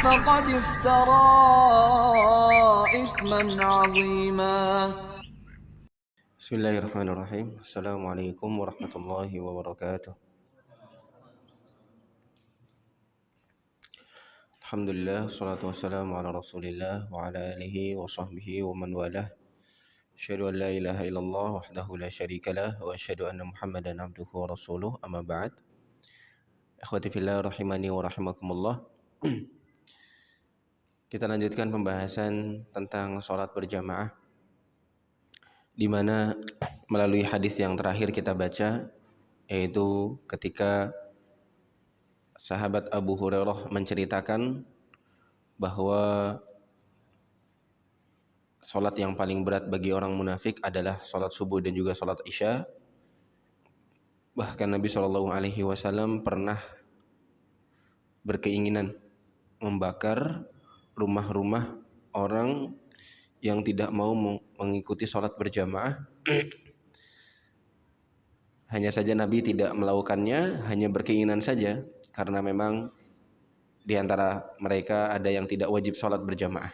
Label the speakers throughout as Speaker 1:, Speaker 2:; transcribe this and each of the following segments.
Speaker 1: فقد افترى إثما عظيما.
Speaker 2: Bismillahirrahmanirrahim. Assalamualaikum warahmatullahi wabarakatuh. Alhamdulillah, salatu wassalamu ala rasulillah wa ala alihi wa sahbihi wa man walah. Asyhadu an la ilaha illallah wahdahu la syarika lah wa asyhadu anna Muhammadan abduhu wa rasuluh. Amma ba'd. Ikhwati fillah rahimani wa rahimakumullah. Kita lanjutkan pembahasan tentang salat berjamaah, di mana melalui hadis yang terakhir kita baca, yaitu ketika sahabat Abu Hurairah menceritakan bahwa salat yang paling berat bagi orang munafik adalah salat subuh dan juga salat isya. Bahkan Nabi SAW pernah berkeinginan membakar rumah-rumah orang yang tidak mau mengikuti salat berjamaah. Hanya saja Nabi tidak melakukannya, hanya berkeinginan saja, karena memang di antara mereka ada yang tidak wajib salat berjamaah.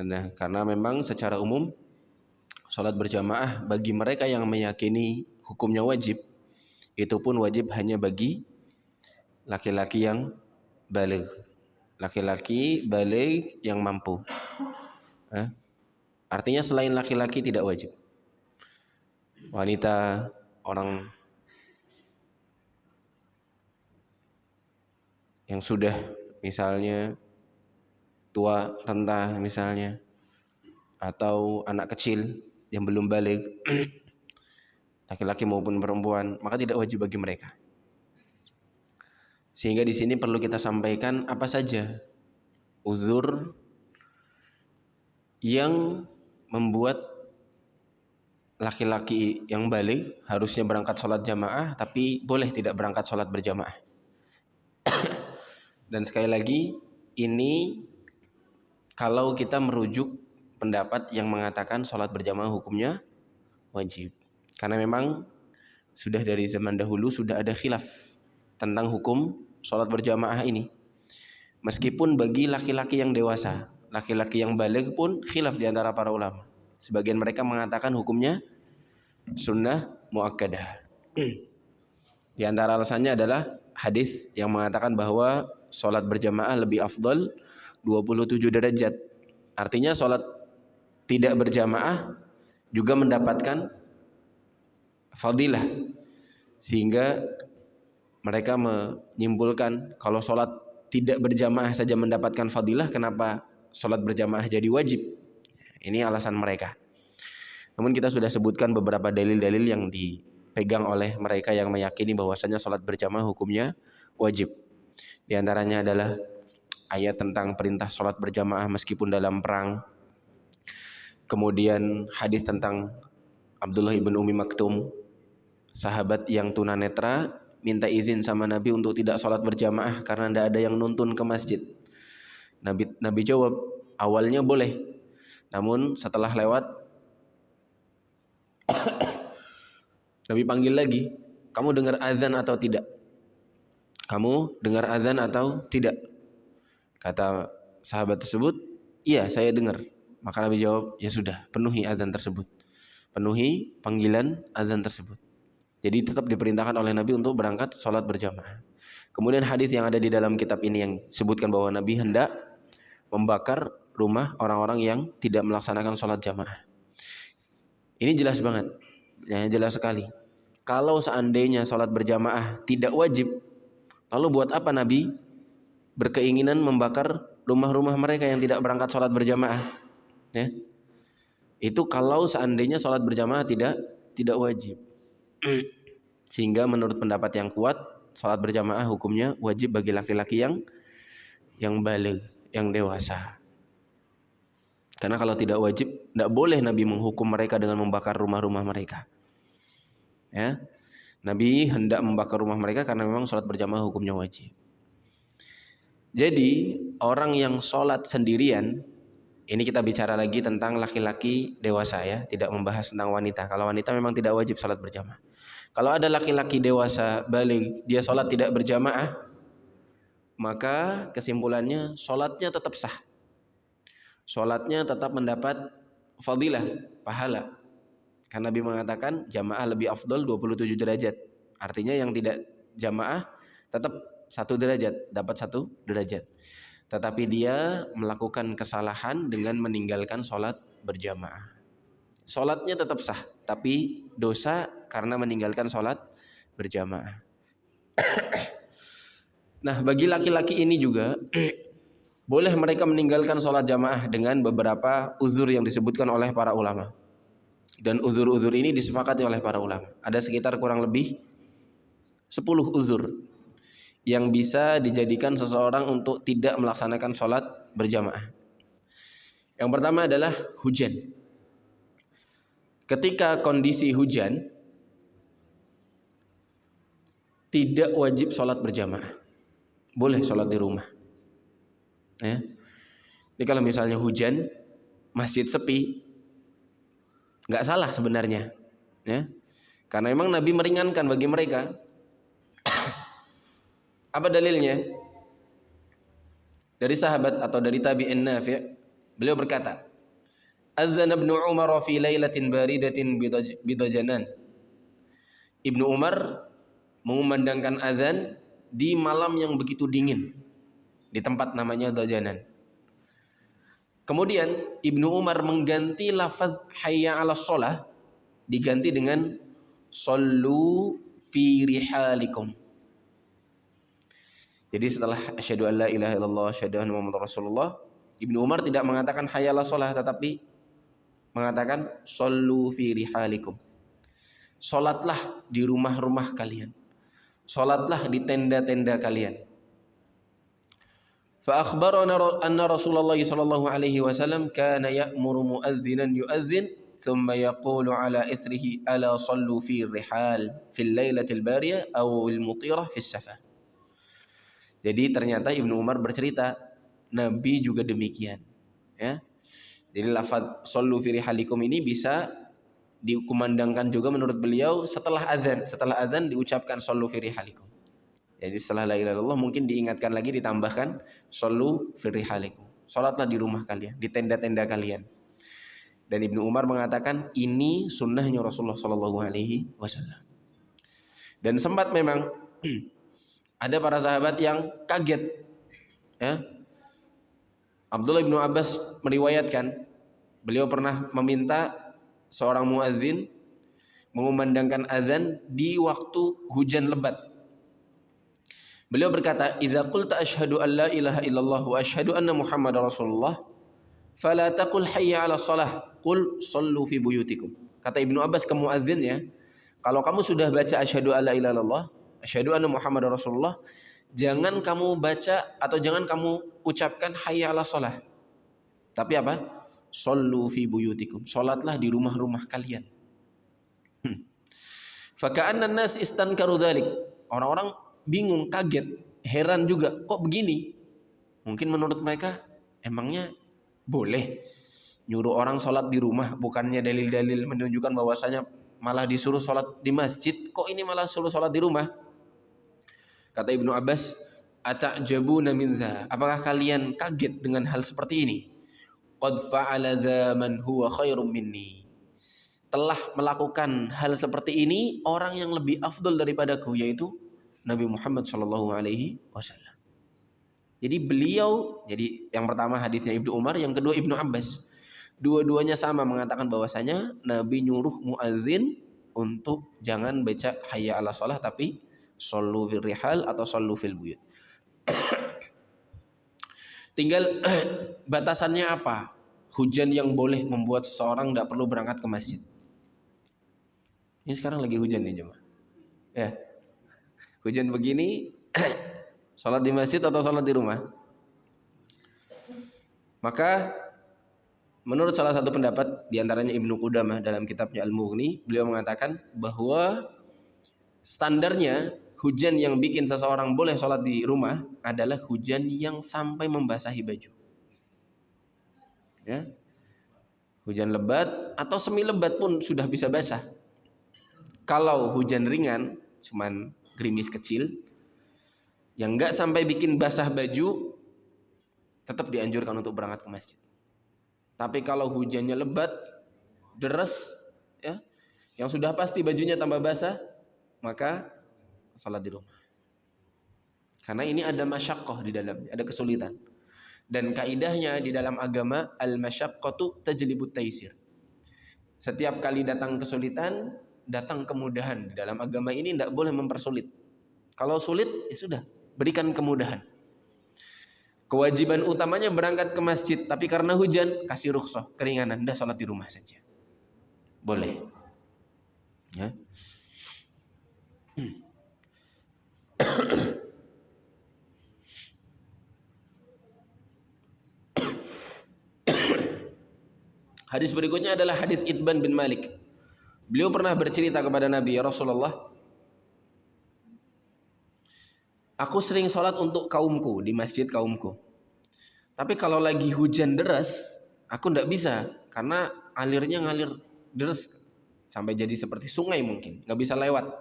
Speaker 2: Nah, karena memang secara umum salat berjamaah bagi mereka yang meyakini hukumnya wajib, itu pun wajib hanya bagi laki-laki yang baligh, laki-laki baligh yang mampu. Artinya selain laki-laki tidak wajib. Wanita, orang yang sudah misalnya tua renta misalnya, atau anak kecil yang belum baligh, laki-laki maupun perempuan, maka tidak wajib bagi mereka. Sehingga di sini perlu kita sampaikan apa saja uzur yang membuat laki-laki yang baligh harusnya berangkat sholat jamaah tapi boleh tidak berangkat sholat berjamaah. Dan sekali lagi, ini kalau kita merujuk pendapat yang mengatakan sholat berjamaah hukumnya wajib, karena memang sudah dari zaman dahulu sudah ada khilaf tentang hukum sholat berjamaah ini. Meskipun bagi laki-laki yang dewasa, laki-laki yang baligh pun khilaf di antara para ulama. Sebagian mereka mengatakan hukumnya sunnah muakkadah. Di antara alasannya adalah hadis yang mengatakan bahwa sholat berjamaah lebih afdal 27 derajat. Artinya sholat tidak berjamaah juga mendapatkan fadilah. Sehingga mereka menyimpulkan kalau sholat tidak berjamaah saja mendapatkan fadilah, kenapa sholat berjamaah jadi wajib? Ini alasan mereka. Namun kita sudah sebutkan beberapa dalil-dalil yang dipegang oleh mereka yang meyakini bahwasanya sholat berjamaah hukumnya wajib. Di antaranya adalah ayat tentang perintah sholat berjamaah meskipun dalam perang. Kemudian hadis tentang Abdullah ibn Umi Maktum, sahabat yang tunanetra, minta izin sama Nabi untuk tidak sholat berjamaah karena tidak ada yang nuntun ke masjid. Nabi jawab, awalnya boleh, namun setelah lewat Nabi panggil lagi, kamu dengar azan atau tidak? Kamu dengar azan atau tidak? Kata sahabat tersebut, iya saya dengar. Maka Nabi jawab, ya sudah, penuhi azan tersebut, penuhi panggilan azan tersebut. Jadi tetap diperintahkan oleh Nabi untuk berangkat sholat berjamaah. Kemudian hadis yang ada di dalam kitab ini yang sebutkan bahwa Nabi hendak membakar rumah orang-orang yang tidak melaksanakan sholat jamaah. Ini jelas banget, ya, jelas sekali. Kalau seandainya sholat berjamaah tidak wajib, lalu buat apa Nabi berkeinginan membakar rumah-rumah mereka yang tidak berangkat sholat berjamaah? Ya. Itu kalau seandainya sholat berjamaah tidak wajib. Sehingga menurut pendapat yang kuat, sholat berjamaah hukumnya wajib bagi laki-laki yang baligh, yang dewasa. Karena kalau tidak wajib, tidak boleh Nabi menghukum mereka dengan membakar rumah-rumah mereka. Ya, Nabi hendak membakar rumah mereka karena memang sholat berjamaah hukumnya wajib. Jadi orang yang sholat sendirian, ini kita bicara lagi tentang laki-laki dewasa ya, tidak membahas tentang wanita. Kalau wanita memang tidak wajib sholat berjamaah. Kalau ada laki-laki dewasa balik dia sholat tidak berjamaah, maka kesimpulannya sholatnya tetap sah. Sholatnya tetap mendapat fadilah, pahala. Karena Nabi mengatakan jamaah lebih afdol 27 derajat. Artinya yang tidak jamaah tetap 1 derajat, dapat 1 derajat. Tetapi dia melakukan kesalahan dengan meninggalkan sholat berjamaah. Sholatnya tetap sah, tapi dosa karena meninggalkan sholat berjamaah. Nah, bagi laki-laki ini juga boleh mereka meninggalkan sholat jamaah dengan beberapa uzur yang disebutkan oleh para ulama. Dan uzur-uzur ini disepakati oleh para ulama. Ada sekitar kurang lebih 10 uzur yang bisa dijadikan seseorang untuk tidak melaksanakan sholat berjamaah. Yang pertama adalah hujan. Ketika kondisi hujan, tidak wajib sholat berjamaah. Boleh sholat di rumah. Ya. Jadi kalau misalnya hujan, masjid sepi, nggak salah sebenarnya, ya. Karena memang Nabi meringankan bagi mereka. Apa dalilnya? Dari sahabat atau dari tabi'in Nafi', beliau berkata, Adzan Ibnu Umar fi lailatin baridatin bidajanan. Ibnu Umar mengumandangkan azan di malam yang begitu dingin di tempat namanya Dajanan. Kemudian Ibnu Umar mengganti lafaz hayya 'alas shalah diganti dengan shallu fi rihalikum. Jadi setelah asyhadu an la ilaha illallah asyhadu anna muhammadar rasulullah, Ibnu Umar tidak mengatakan hayya 'alas shalah tetapi mengatakan shallu fi rihalikum. Salatlah di rumah-rumah kalian. Salatlah di tenda-tenda kalian. Fa akhbarana anna Rasulullah sallallahu alaihi wasallam kana ya'muru muazzinan yu'azzin thumma yaqulu ala ithrihi ala sallu fi rihal fil lailatil bariyah aw al mutirah fi safar. Jadi ternyata Ibnu Umar bercerita Nabi juga demikian, ya. Jadi lafaz sallu fi rihalikum ini bisa dikumandangkan juga menurut beliau setelah azan. Setelah azan diucapkan sallu fi rihalikum. Jadi setelah la ilaha illallah mungkin diingatkan lagi, ditambahkan sallu fi rihalikum. Salatlah di rumah kalian, di tenda-tenda kalian. Dan Ibnu Umar mengatakan ini sunnahnya Rasulullah sallallahu alaihi wasallam. Dan sempat memang ada para sahabat yang kaget, ya. Abdullah bin Abbas meriwayatkan beliau pernah meminta seorang muadzin mengumandangkan azan di waktu hujan lebat. Beliau berkata, "Idza qulta asyhadu an la ilaha illallah wa asyhadu anna Muhammadar Rasulullah, fala taqul hayya 'alas shalah, qul shallu fi buyutikum." Kata Ibnu Abbas ke muadzin, ya, kalau kamu sudah baca asyhadu an la ilaha illallah, asyhadu anna Muhammadar Rasulullah, jangan kamu baca atau jangan kamu ucapkan hayya 'alas shalah. Tapi apa? Shallu fi buyutikum. Salatlah di rumah-rumah kalian. Fa ka'anna an-nas istankaru dzalik. Orang-orang bingung, kaget, heran juga, kok begini? Mungkin menurut mereka emangnya boleh nyuruh orang sholat di rumah, bukannya dalil-dalil menunjukkan bahwasanya malah disuruh sholat di masjid, kok ini malah suruh sholat di rumah? Kata Ibnu Abbas, ata'jabuna min dza, apakah kalian kaget dengan hal seperti ini? Qad fa'ala dza man huwa khairum minni, telah melakukan hal seperti ini orang yang lebih afdol daripadaku, yaitu Nabi Muhammad sallallahu alaihi wasallam. Jadi beliau, jadi yang pertama hadisnya Ibnu Umar, yang kedua Ibnu Abbas. Dua-duanya sama mengatakan bahwasanya Nabi nyuruh muadzin untuk jangan baca hayya 'alas shalah tapi shallu fil rihal atau shallu fil buyut. Tinggal batasannya apa? Hujan yang boleh membuat seseorang tidak perlu berangkat ke masjid. Ini sekarang lagi hujan nih jemaah. Ya. Hujan begini, sholat di masjid atau sholat di rumah? Maka menurut salah satu pendapat diantaranya Ibnu Qudamah dalam kitabnya Al-Mughni, beliau mengatakan bahwa standarnya hujan yang bikin seseorang boleh sholat di rumah adalah hujan yang sampai membasahi baju. Ya. Hujan lebat atau semi lebat pun sudah bisa basah. Kalau hujan ringan, cuman gerimis kecil, yang enggak sampai bikin basah baju, tetap dianjurkan untuk berangkat ke masjid. Tapi kalau hujannya lebat, deras, ya, yang sudah pasti bajunya tambah basah, maka salat di rumah. Karena ini ada masyaqqah di dalamnya, ada kesulitan. Dan kaidahnya di dalam agama, al-masyaqqatu tajlibut taisir. Setiap kali datang kesulitan, datang kemudahan. Di dalam agama ini tidak boleh mempersulit. Kalau sulit, ya sudah, berikan kemudahan. Kewajiban utamanya berangkat ke masjid, tapi karena hujan, kasih rukhsah, keringanan, dah salat di rumah saja. Boleh. Ya. Hadis berikutnya adalah hadis Itban bin Malik. Beliau pernah bercerita kepada Nabi, ya Rasulullah, aku sering sholat untuk kaumku, di masjid kaumku. Tapi kalau lagi hujan deras, aku tidak bisa, karena alirnya ngalir deras, sampai jadi seperti sungai mungkin, nggak bisa lewat.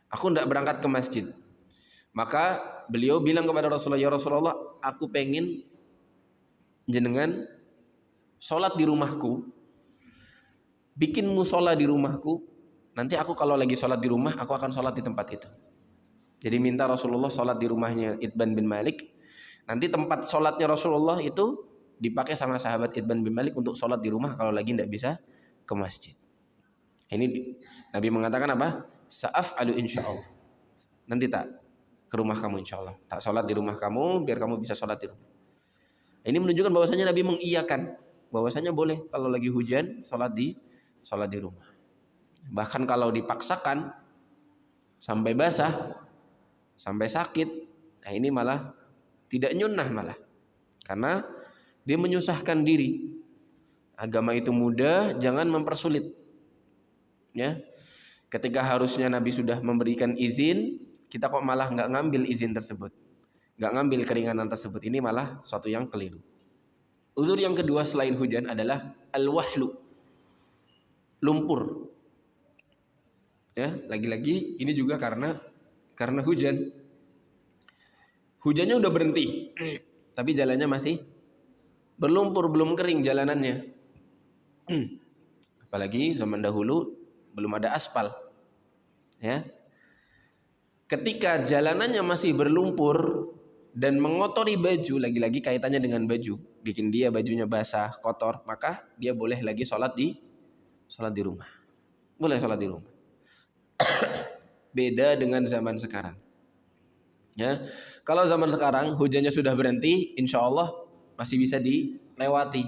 Speaker 2: Aku tidak berangkat ke masjid. Maka beliau bilang kepada Rasulullah, ya Rasulullah, aku pengen jenengan sholat di rumahku, bikin musola di rumahku. Nanti aku kalau lagi sholat di rumah, aku akan sholat di tempat itu. Jadi minta Rasulullah sholat di rumahnya Itban bin Malik. Nanti tempat sholatnya Rasulullah itu dipakai sama sahabat Itban bin Malik untuk sholat di rumah kalau lagi tidak bisa ke masjid. Ini Nabi mengatakan apa? Sa'af'alu insyaallah. Nanti tak ke rumah kamu insyaallah. Tak sholat di rumah kamu biar kamu bisa sholat di rumah. Ini menunjukkan bahwasanya Nabi mengiyakan bahwasanya boleh kalau lagi hujan sholat di rumah. Bahkan kalau dipaksakan sampai basah, sampai sakit, nah ini malah tidak nyunnah malah. Karena dia menyusahkan diri. Agama itu mudah, jangan mempersulit. Ya. Ketika harusnya Nabi sudah memberikan izin, kita kok malah nggak ngambil izin tersebut, nggak ngambil keringanan tersebut. Ini malah suatu yang keliru. Uzur yang kedua selain hujan adalah al-wahlu, lumpur. Ya, lagi-lagi ini juga karena hujan. Hujannya udah berhenti, tapi jalannya masih berlumpur, belum kering jalanannya. Apalagi zaman dahulu belum ada aspal. Ya. Ketika jalanannya masih berlumpur dan mengotori baju, lagi-lagi kaitannya dengan baju, bikin dia bajunya basah, kotor, maka dia boleh lagi sholat di rumah. Boleh sholat di rumah. Beda dengan zaman sekarang. Ya, kalau zaman sekarang hujannya sudah berhenti, insya Allah masih bisa dilewati,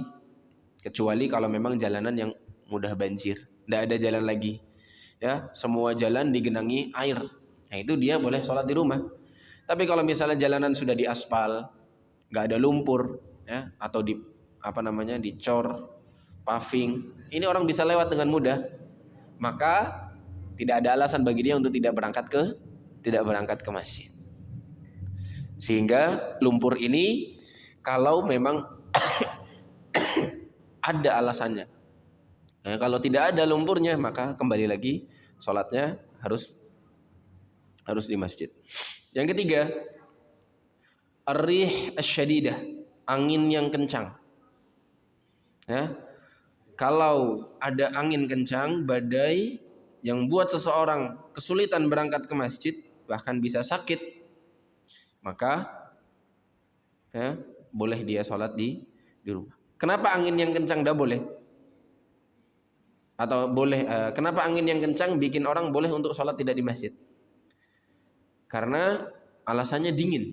Speaker 2: kecuali kalau memang jalanan yang mudah banjir, tidak ada jalan lagi. Ya, semua jalan digenangi air. Nah itu dia boleh sholat di rumah. Tapi kalau misalnya jalanan sudah diaspal, nggak ada lumpur, ya, atau dicor, paving, ini orang bisa lewat dengan mudah, maka tidak ada alasan bagi dia untuk tidak berangkat ke masjid. Sehingga lumpur ini kalau memang ada alasannya, ya, kalau tidak ada lumpurnya maka kembali lagi sholatnya harus di masjid. Yang ketiga, ar-rih asy-syadidah, angin yang kencang. Ya. Kalau ada angin kencang, badai yang buat seseorang kesulitan berangkat ke masjid, bahkan bisa sakit, maka ya, boleh dia sholat di rumah. Kenapa angin yang kencang tidak boleh? Atau boleh? Kenapa angin yang kencang bikin orang boleh untuk sholat tidak di masjid? Karena alasannya dingin.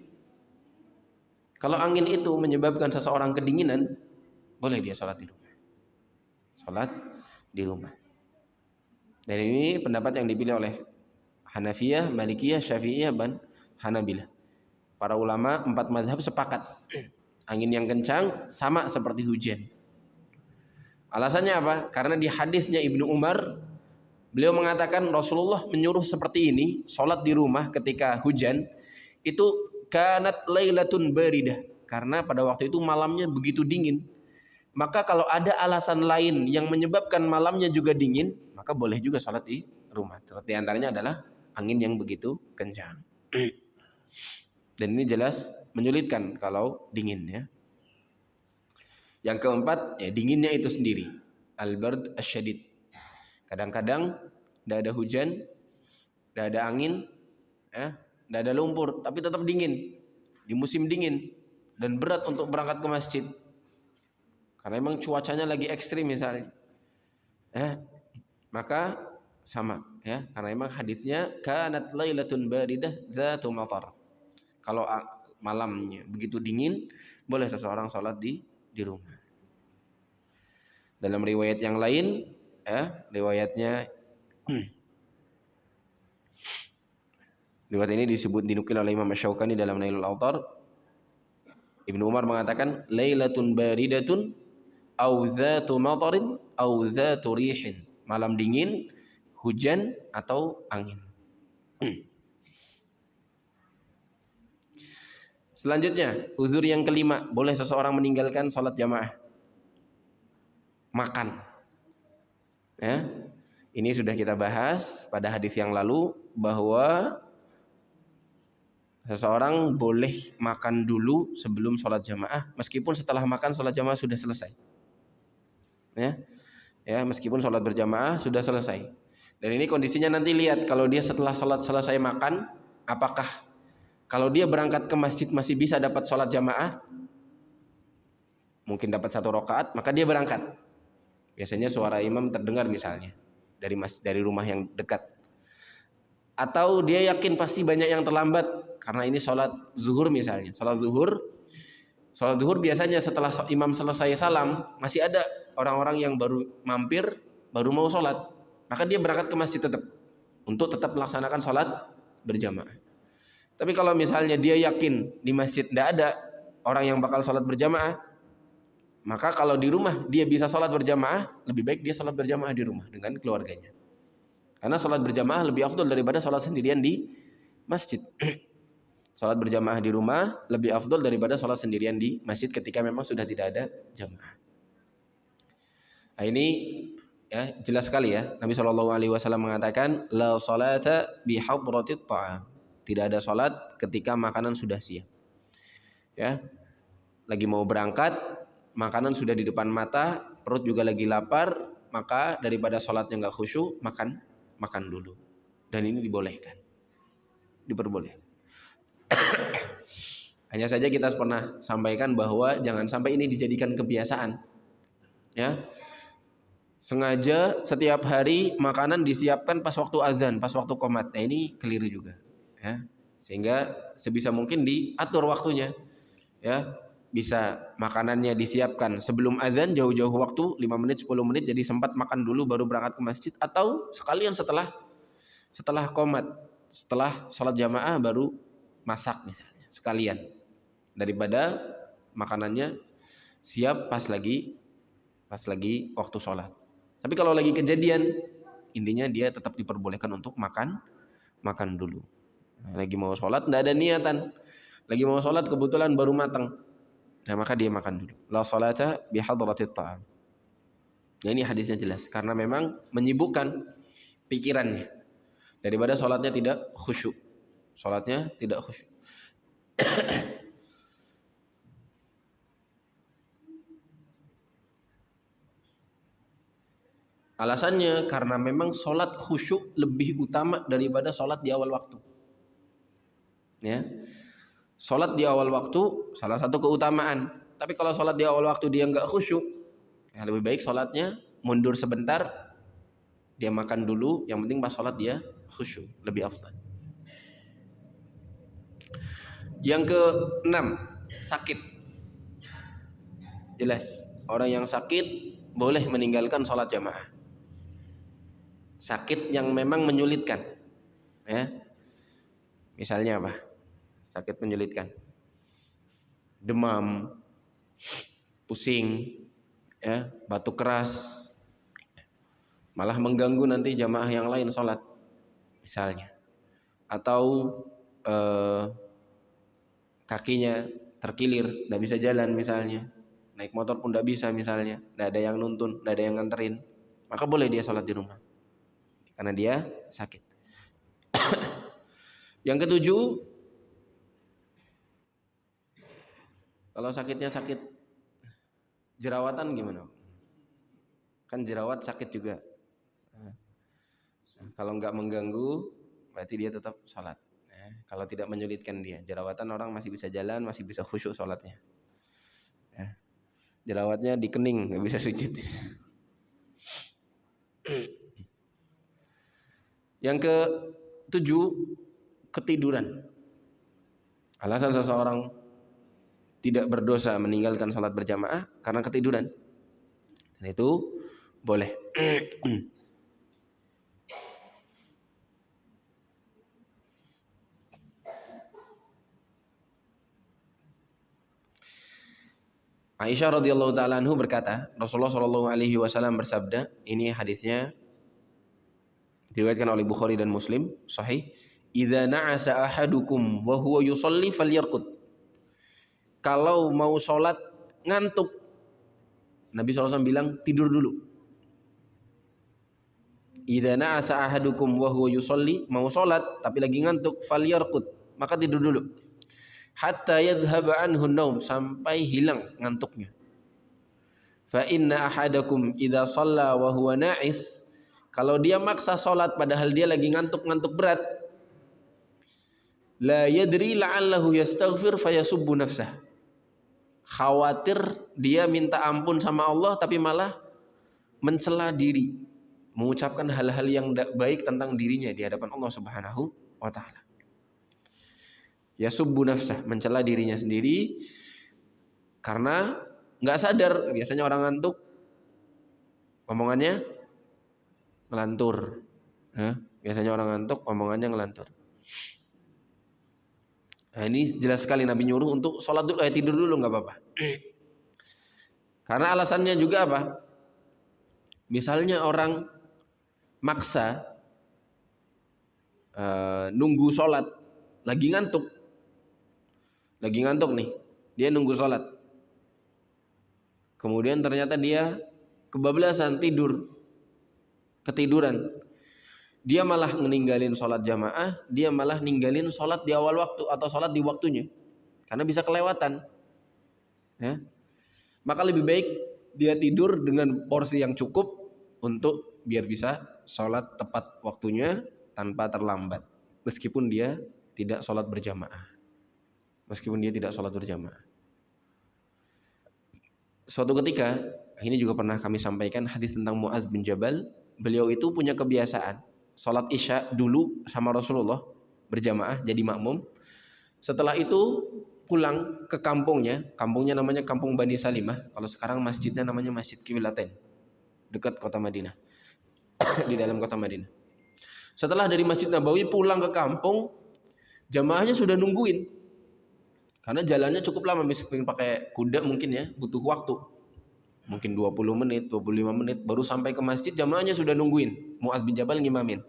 Speaker 2: Kalau angin itu menyebabkan seseorang kedinginan, boleh dia sholat di rumah. Sholat di rumah. Dan ini pendapat yang dipilih oleh Hanafiyah, Malikiyah, Syafi'iyah, dan Hanabilah. Para ulama 4 mazhab sepakat angin yang kencang sama seperti hujan. Alasannya apa? Karena di hadisnya Ibnu Umar, beliau mengatakan Rasulullah menyuruh seperti ini, sholat di rumah ketika hujan, itu kanat lailatun baridah, karena pada waktu itu malamnya begitu dingin. Maka kalau ada alasan lain yang menyebabkan malamnya juga dingin, maka boleh juga sholat di rumah. Di antaranya adalah angin yang begitu kencang. Dan ini jelas menyulitkan kalau dingin ya. Yang keempat, ya dinginnya itu sendiri. Al-bard asyadid. Kadang-kadang tidak ada hujan, tidak ada angin, ya, tidak ada lumpur, tapi tetap dingin. Di musim dingin dan berat untuk berangkat ke masjid. Karena memang cuacanya lagi ekstrim misalnya. Maka sama ya, karena memang hadisnya kanat lailatun baridah zatu matar. Kalau malamnya begitu dingin, boleh seseorang sholat di rumah. Dalam riwayat yang lain, ya, riwayat ini dinukil oleh Imam Asy-Syaukani dalam Nailul Awtar. Ibnu Umar mengatakan lailatun baridatun au dzatu matarin au dzatu rihin. Malam dingin, hujan atau angin. Selanjutnya, uzur yang kelima, boleh seseorang meninggalkan sholat jamaah. Makan. Ya. Ini sudah kita bahas pada hadis yang lalu bahwa seseorang boleh makan dulu sebelum sholat jamaah, meskipun setelah makan sholat jamaah sudah selesai. Ya, meskipun sholat berjamaah sudah selesai. Dan ini kondisinya nanti lihat kalau dia setelah sholat selesai makan, apakah kalau dia berangkat ke masjid masih bisa dapat sholat jamaah, mungkin dapat 1 rakaat, maka dia berangkat. Biasanya suara imam terdengar misalnya dari rumah yang dekat. Atau dia yakin pasti banyak yang terlambat karena ini sholat zuhur misalnya. Sholat zuhur biasanya setelah imam selesai salam masih ada orang-orang yang baru mampir, baru mau sholat. Maka dia berangkat ke masjid untuk tetap melaksanakan sholat berjamaah. Tapi kalau misalnya dia yakin di masjid tidak ada orang yang bakal sholat berjamaah, maka kalau di rumah dia bisa sholat berjamaah, lebih baik dia sholat berjamaah di rumah dengan keluarganya. Karena sholat berjamaah lebih afdol daripada sholat sendirian di masjid. Sholat berjamaah di rumah lebih afdol daripada sholat sendirian di masjid ketika memang sudah tidak ada jamaah. Nah, ini ya jelas sekali ya. Nabi SAW mengatakan la salata bi hadratit ta'am. Tidak ada sholat ketika makanan sudah siap. Ya, lagi mau berangkat, makanan sudah di depan mata, perut juga lagi lapar, maka daripada sholatnya nggak khusyuk, makan dulu. Dan ini diperbolehkan. Hanya saja kita pernah sampaikan bahwa jangan sampai ini dijadikan kebiasaan. Ya, sengaja setiap hari makanan disiapkan pas waktu azan, pas waktu qomat. Nah, ini keliru juga. Ya, sehingga sebisa mungkin diatur waktunya. Ya, bisa makanannya disiapkan sebelum azan jauh-jauh waktu 5 menit 10 menit jadi sempat makan dulu baru berangkat ke masjid, atau sekalian setelah qomat, setelah sholat jamaah baru masak misalnya sekalian, daripada makanannya siap pas lagi waktu sholat. Tapi kalau lagi kejadian, intinya dia tetap diperbolehkan untuk makan dulu. Lagi mau sholat tidak ada niatan, lagi mau sholat kebetulan baru matang, nah maka dia makan dulu. La sholata bihadratit ta'am. Nah, ini hadisnya jelas karena memang menyibukkan pikirannya daripada sholatnya tidak khusyuk. Alasannya karena memang sholat khusyuk lebih utama daripada sholat di awal waktu. Ya, sholat di awal waktu salah satu keutamaan. Tapi kalau sholat di awal waktu dia nggak khusyuk, ya lebih baik sholatnya mundur sebentar, dia makan dulu. Yang penting pas sholat dia khusyuk, lebih afdal. Yang ke-6, sakit. Jelas, orang yang sakit boleh meninggalkan sholat jamaah. Sakit yang memang menyulitkan, ya. Misalnya apa? Sakit menyulitkan, demam, pusing, ya, batuk keras, malah mengganggu nanti jamaah yang lain sholat, misalnya. Atau kakinya terkilir, tidak bisa jalan misalnya, naik motor pun tidak bisa misalnya, tidak ada yang nuntun, tidak ada yang nganterin, maka boleh dia sholat di rumah karena dia sakit. Yang ke-7, Kalau sakitnya sakit jerawatan gimana? Kan jerawat sakit juga. Kalau nggak mengganggu, berarti dia tetap sholat. Kalau tidak menyulitkan dia, jerawatan orang masih bisa jalan, masih bisa khusyuk sholatnya. Jerawatnya di kening, nggak bisa sujud. Yang ke-7, ketiduran. Alasan seseorang tidak berdosa meninggalkan sholat berjamaah karena ketiduran. Dan itu boleh. Aisyah radhiyallahu taala anhu berkata, Rasulullah shallallahu alaihi wasallam bersabda, ini hadisnya diriwayatkan oleh Bukhari dan Muslim, sahih. Idza na'asa ahadukum wa huwa yusalli falyarqud. Kalau mau sholat ngantuk, Nabi SAW bilang tidur dulu. Idza na'asa ahadukum wa huwa yusalli, mau sholat tapi lagi ngantuk, falyarqud, maka tidur dulu. Hatta yadhhaba anhu naum, sampai hilang ngantuknya. Fa inna ahadakum idza shalla wa huwa na'is, kalau dia maksa sholat padahal dia lagi ngantuk-ngantuk berat, la yadri la'allahu yastaghfir fayasubbu nafsah. Khawatir dia minta ampun sama Allah tapi malah mencela diri, mengucapkan hal-hal yang tidak baik tentang dirinya di hadapan Allah Subhanahu wa taala. Yasubbu nafsah, mencela dirinya sendiri karena nggak sadar. Biasanya orang ngantuk omongannya ngelantur. Biasanya orang ngantuk omongannya ngelantur. Nah, ini jelas sekali Nabi nyuruh untuk sholat dulu, tidur dulu nggak apa-apa. Karena alasannya juga apa? Misalnya orang maksa nunggu sholat, lagi ngantuk nih, dia nunggu sholat, kemudian ternyata dia kebablasan ketiduran, dia malah meninggalin sholat jamaah, dia malah ninggalin sholat di awal waktu atau sholat di waktunya, karena bisa kelewatan. Maka lebih baik dia tidur dengan porsi yang cukup untuk biar bisa sholat tepat waktunya tanpa terlambat, meskipun dia tidak sholat berjamaah. Suatu ketika, ini juga pernah kami sampaikan hadis tentang Mu'adz bin Jabal. Beliau itu punya kebiasaan sholat isya dulu sama Rasulullah berjamaah jadi makmum. Setelah itu pulang ke kampungnya namanya Kampung Bani Salimah. Kalau sekarang masjidnya namanya Masjid Qiblatayn, dekat kota Madinah. Di dalam kota Madinah. Setelah dari Masjid Nabawi pulang ke kampung, jamaahnya sudah nungguin. Karena jalannya cukup lama, misalnya pakai kuda mungkin ya, butuh waktu. Mungkin 20 menit, 25 menit baru sampai ke masjid, jamaahnya sudah nungguin. Mu'adz bin Jabal ngimamin.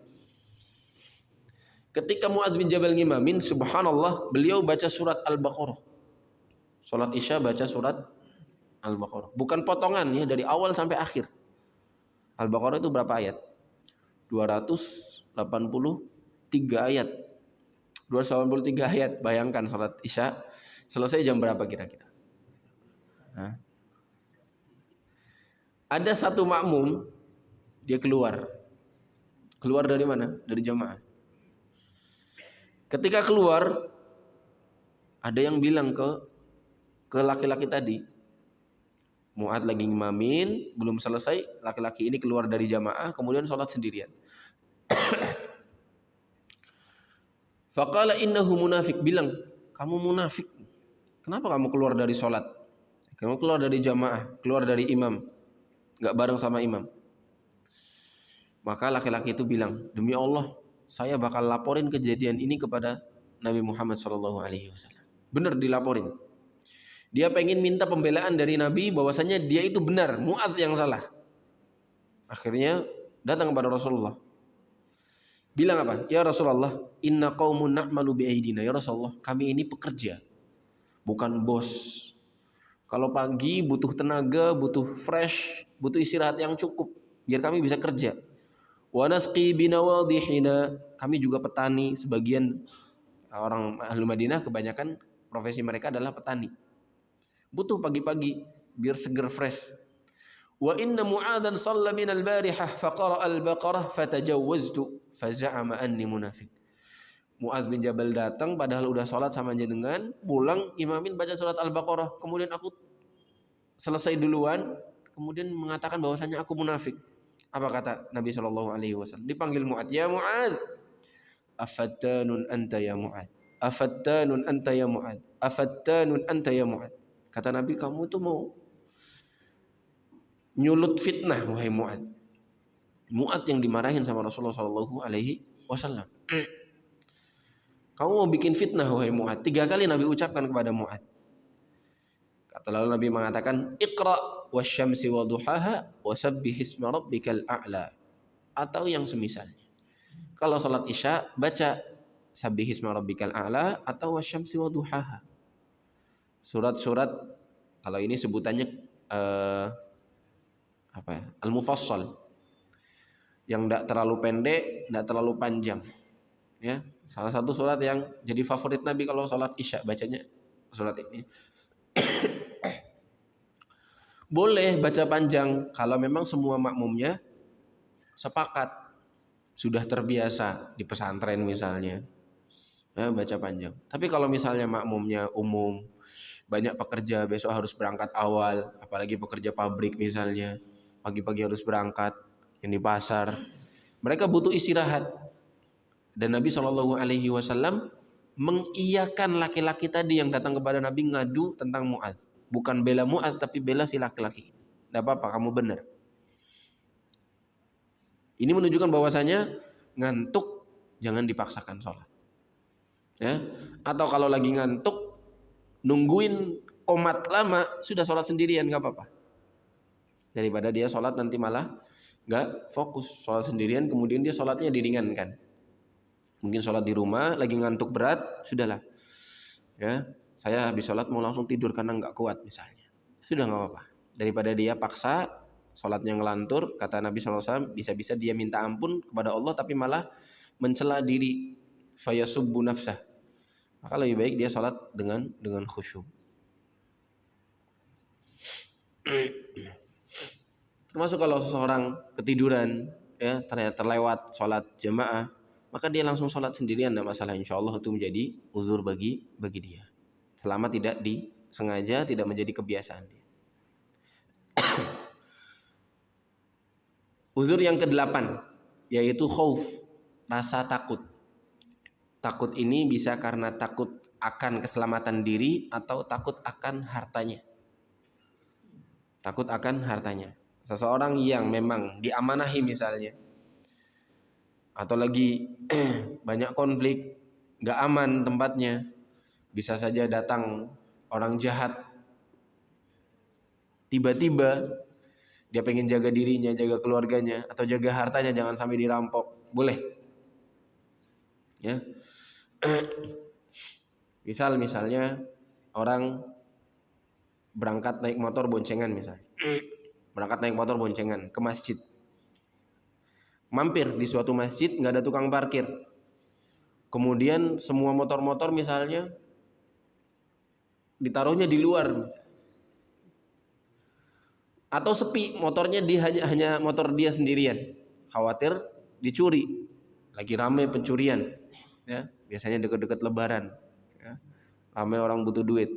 Speaker 2: Ketika Mu'adz bin Jabal ngimamin, subhanallah, beliau baca surat Al-Baqarah. Salat Isya baca surat Al-Baqarah. Bukan potongan ya, dari awal sampai akhir. Al-Baqarah itu berapa ayat? 283 ayat. 283 ayat. Bayangkan salat Isya selesai jam berapa kira-kira? Ada satu makmum, dia keluar dari mana? Dari jamaah. Ketika keluar, ada yang bilang ke laki-laki tadi, Mu'adz lagi ngimamin, belum selesai, laki-laki ini keluar dari jamaah, kemudian sholat sendirian. Faqala innahu munafik, bilang, kamu munafik. Kenapa kamu keluar dari sholat? Kamu keluar dari jamaah, keluar dari imam, gak bareng sama imam. Maka laki-laki itu bilang, demi Allah, saya bakal laporin kejadian ini kepada Nabi Muhammad SAW. Benar dilaporin. Dia pengen minta pembelaan dari Nabi bahwasanya dia itu benar, Mu'adz yang salah. Akhirnya datang kepada Rasulullah. Bilang apa? Ya Rasulullah, inna qaumun na'malu bi'aidina. Ya Rasulullah, kami ini pekerja, bukan bos. Kalau pagi butuh tenaga, butuh fresh, butuh istirahat yang cukup biar kami bisa kerja. Wa nasqi binawadihina, kami juga petani. Sebagian orang ahli Madinah kebanyakan profesi mereka adalah petani. butuh pagi-pagi biar seger fresh. Wa inna Mu'adzan shalla min al-barihah faqara al-Baqarah fatajawwaztu faza'ama anni munafiq. Mu'adz bin Jabal datang padahal udah sholat sama jenengan, pulang imamin baca surat Al-Baqarah, kemudian aku selesai duluan, kemudian mengatakan bahwasanya aku munafik. Apa kata Nabi SAW? Dipanggil Mu'adz, ya Mu'adz, afattanun anta ya Mu'adz, afattanun anta ya Mu'adz, afattanun anta ya Mu'adz. Kata Nabi, kamu tuh mau nyulut fitnah wahai Mu'adz. Mu'adz yang dimarahin sama Rasulullah SAW. Kamu mau bikin fitnah wahai Mu'adz. 3 kali Nabi ucapkan kepada Mu'adz. Kata lalu Nabi mengatakan, Iqra wasyamsi wa duhaha wasabbih isma rabbikal a'la. Atau yang semisalnya. Kalau salat Isya baca sabbih isma rabbikal a'la atau wasyamsi wa duhaha. Surat-surat kalau ini sebutannya Al-Mufassal. Yang tidak terlalu pendek, tidak terlalu panjang. Ya, salah satu surat yang jadi favorit Nabi kalau salat Isya bacanya surat ini. Boleh baca panjang kalau memang semua makmumnya sepakat, sudah terbiasa di pesantren misalnya, ya, baca panjang. Tapi kalau misalnya makmumnya umum, banyak pekerja besok harus berangkat awal, apalagi pekerja pabrik misalnya, pagi-pagi harus berangkat, yang di pasar, mereka butuh istirahat. Dan Nabi SAW mengiyakan laki-laki tadi yang datang kepada Nabi ngadu tentang Mu'adz. Bukan bela Mu'adz tapi bela si laki-laki. Tidak apa-apa, kamu benar. Ini menunjukkan bahwasanya ngantuk jangan dipaksakan sholat. Ya, atau kalau lagi ngantuk nungguin qomat lama, sudah sholat sendirian nggak apa-apa. Daripada dia sholat nanti malah nggak fokus. Sholat sendirian kemudian dia sholatnya diringankan. Mungkin sholat di rumah lagi ngantuk berat, sudahlah. Ya, saya habis sholat mau langsung tidur karena nggak kuat misalnya. Sudah nggak apa-apa. Daripada dia paksa sholatnya ngelantur, kata Nabi SAW, bisa-bisa dia minta ampun kepada Allah tapi malah mencela diri, fayasubbu nafsah. Maka lebih baik dia sholat dengan khusyuk. Termasuk kalau seseorang ketiduran, ya ternyata terlewat sholat jamaah, maka dia langsung sholat sendirian, tidak masalah. Insya Allah itu menjadi uzur bagi dia, selama tidak disengaja, tidak menjadi kebiasaan dia. Uzur yang ke-8 yaitu khauf, rasa takut. Takut ini bisa karena takut akan keselamatan diri atau takut akan hartanya. Takut akan hartanya. Seseorang yang memang diamanahi misalnya, atau lagi banyak konflik, nggak aman tempatnya, bisa saja datang orang jahat, tiba-tiba dia pengen jaga dirinya, jaga keluarganya, atau jaga hartanya jangan sampai dirampok, boleh. Ya, misalnya orang berangkat naik motor boncengan misalnya, berangkat naik motor boncengan ke masjid. Mampir di suatu masjid nggak ada tukang parkir, kemudian semua motor-motor misalnya ditaruhnya di luar, atau sepi motornya, hanya motor dia sendirian, khawatir dicuri, lagi rame pencurian, ya biasanya dekat-dekat Lebaran, ya, rame orang butuh duit,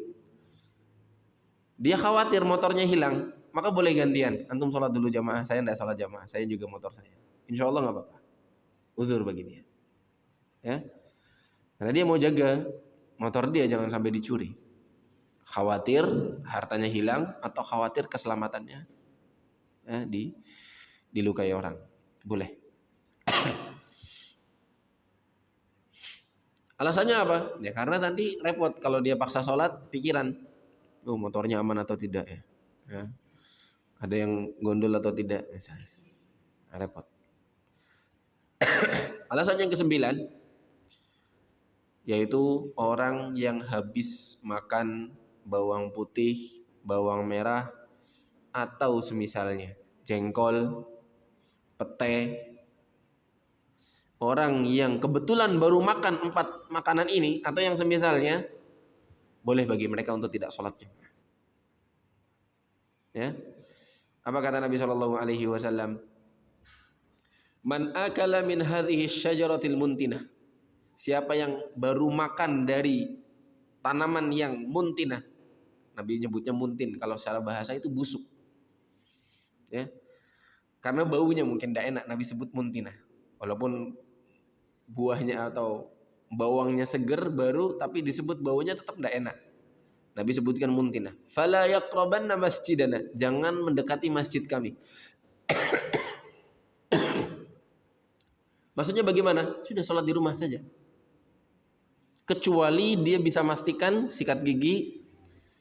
Speaker 2: dia khawatir motornya hilang, maka boleh gantian, antum sholat dulu jamaah, saya tidak sholat jamaah, saya juga motor saya. Insya Allah nggak apa-apa, uzur bagi dia, ya, karena dia mau jaga motor dia jangan sampai dicuri, khawatir hartanya hilang atau khawatir keselamatannya dilukai orang, boleh. Alasannya apa? Ya karena nanti repot kalau dia paksa sholat, pikiran, motornya aman atau tidak ya, ya. Ada yang gondol atau tidak misalnya, repot. Alasan yang ke-9 yaitu orang yang habis makan bawang putih, bawang merah, atau semisalnya jengkol, pete. Orang yang kebetulan baru makan 4 makanan ini atau yang semisalnya, boleh bagi mereka untuk tidak sholat jamaah. Ya. Apa kata Nabi Shallallahu alaihi wasallam? Man akala min hadhihi syajaratil muntinah. Siapa yang baru makan dari tanaman yang muntinah. Nabi nyebutnya muntin, kalau secara bahasa itu busuk. Ya. Karena baunya mungkin tidak enak, Nabi sebut muntinah. Walaupun buahnya atau bawangnya seger baru, tapi disebut baunya tetap tidak enak. Nabi sebutkan muntinah. Fala yaqrabanna masjidana, jangan mendekati masjid kami. Maksudnya bagaimana? Sudah sholat di rumah saja. Kecuali dia bisa pastikan sikat gigi,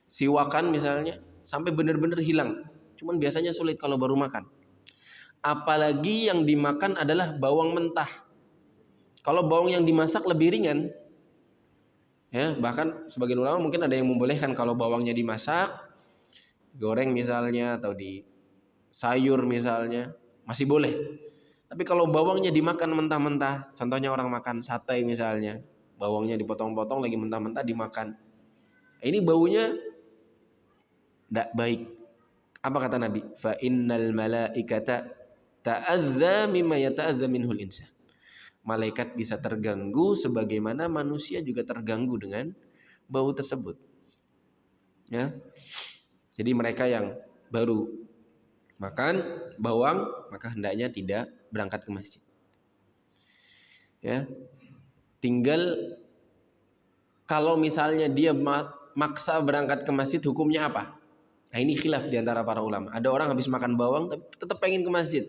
Speaker 2: siwakan misalnya, sampai benar-benar hilang. Cuman biasanya sulit kalau baru makan. Apalagi yang dimakan adalah bawang mentah. Kalau bawang yang dimasak lebih ringan, ya, bahkan sebagian ulama mungkin ada yang membolehkan kalau bawangnya dimasak, goreng misalnya, atau di sayur misalnya, masih boleh. Tapi kalau bawangnya dimakan mentah-mentah, contohnya orang makan sate misalnya, bawangnya dipotong-potong lagi mentah-mentah dimakan, ini baunya tidak baik. Apa kata Nabi? Fa innal malaikata ta'adza mimma yata'adza minhul insan. Malaikat bisa terganggu sebagaimana manusia juga terganggu dengan bau tersebut. Ya. Jadi mereka yang baru makan bawang maka hendaknya tidak berangkat ke masjid. Ya. Tinggal kalau misalnya dia maksa berangkat ke masjid, hukumnya apa? Nah, ini khilaf di antara para ulama. Ada orang habis makan bawang tapi tetap pengen ke masjid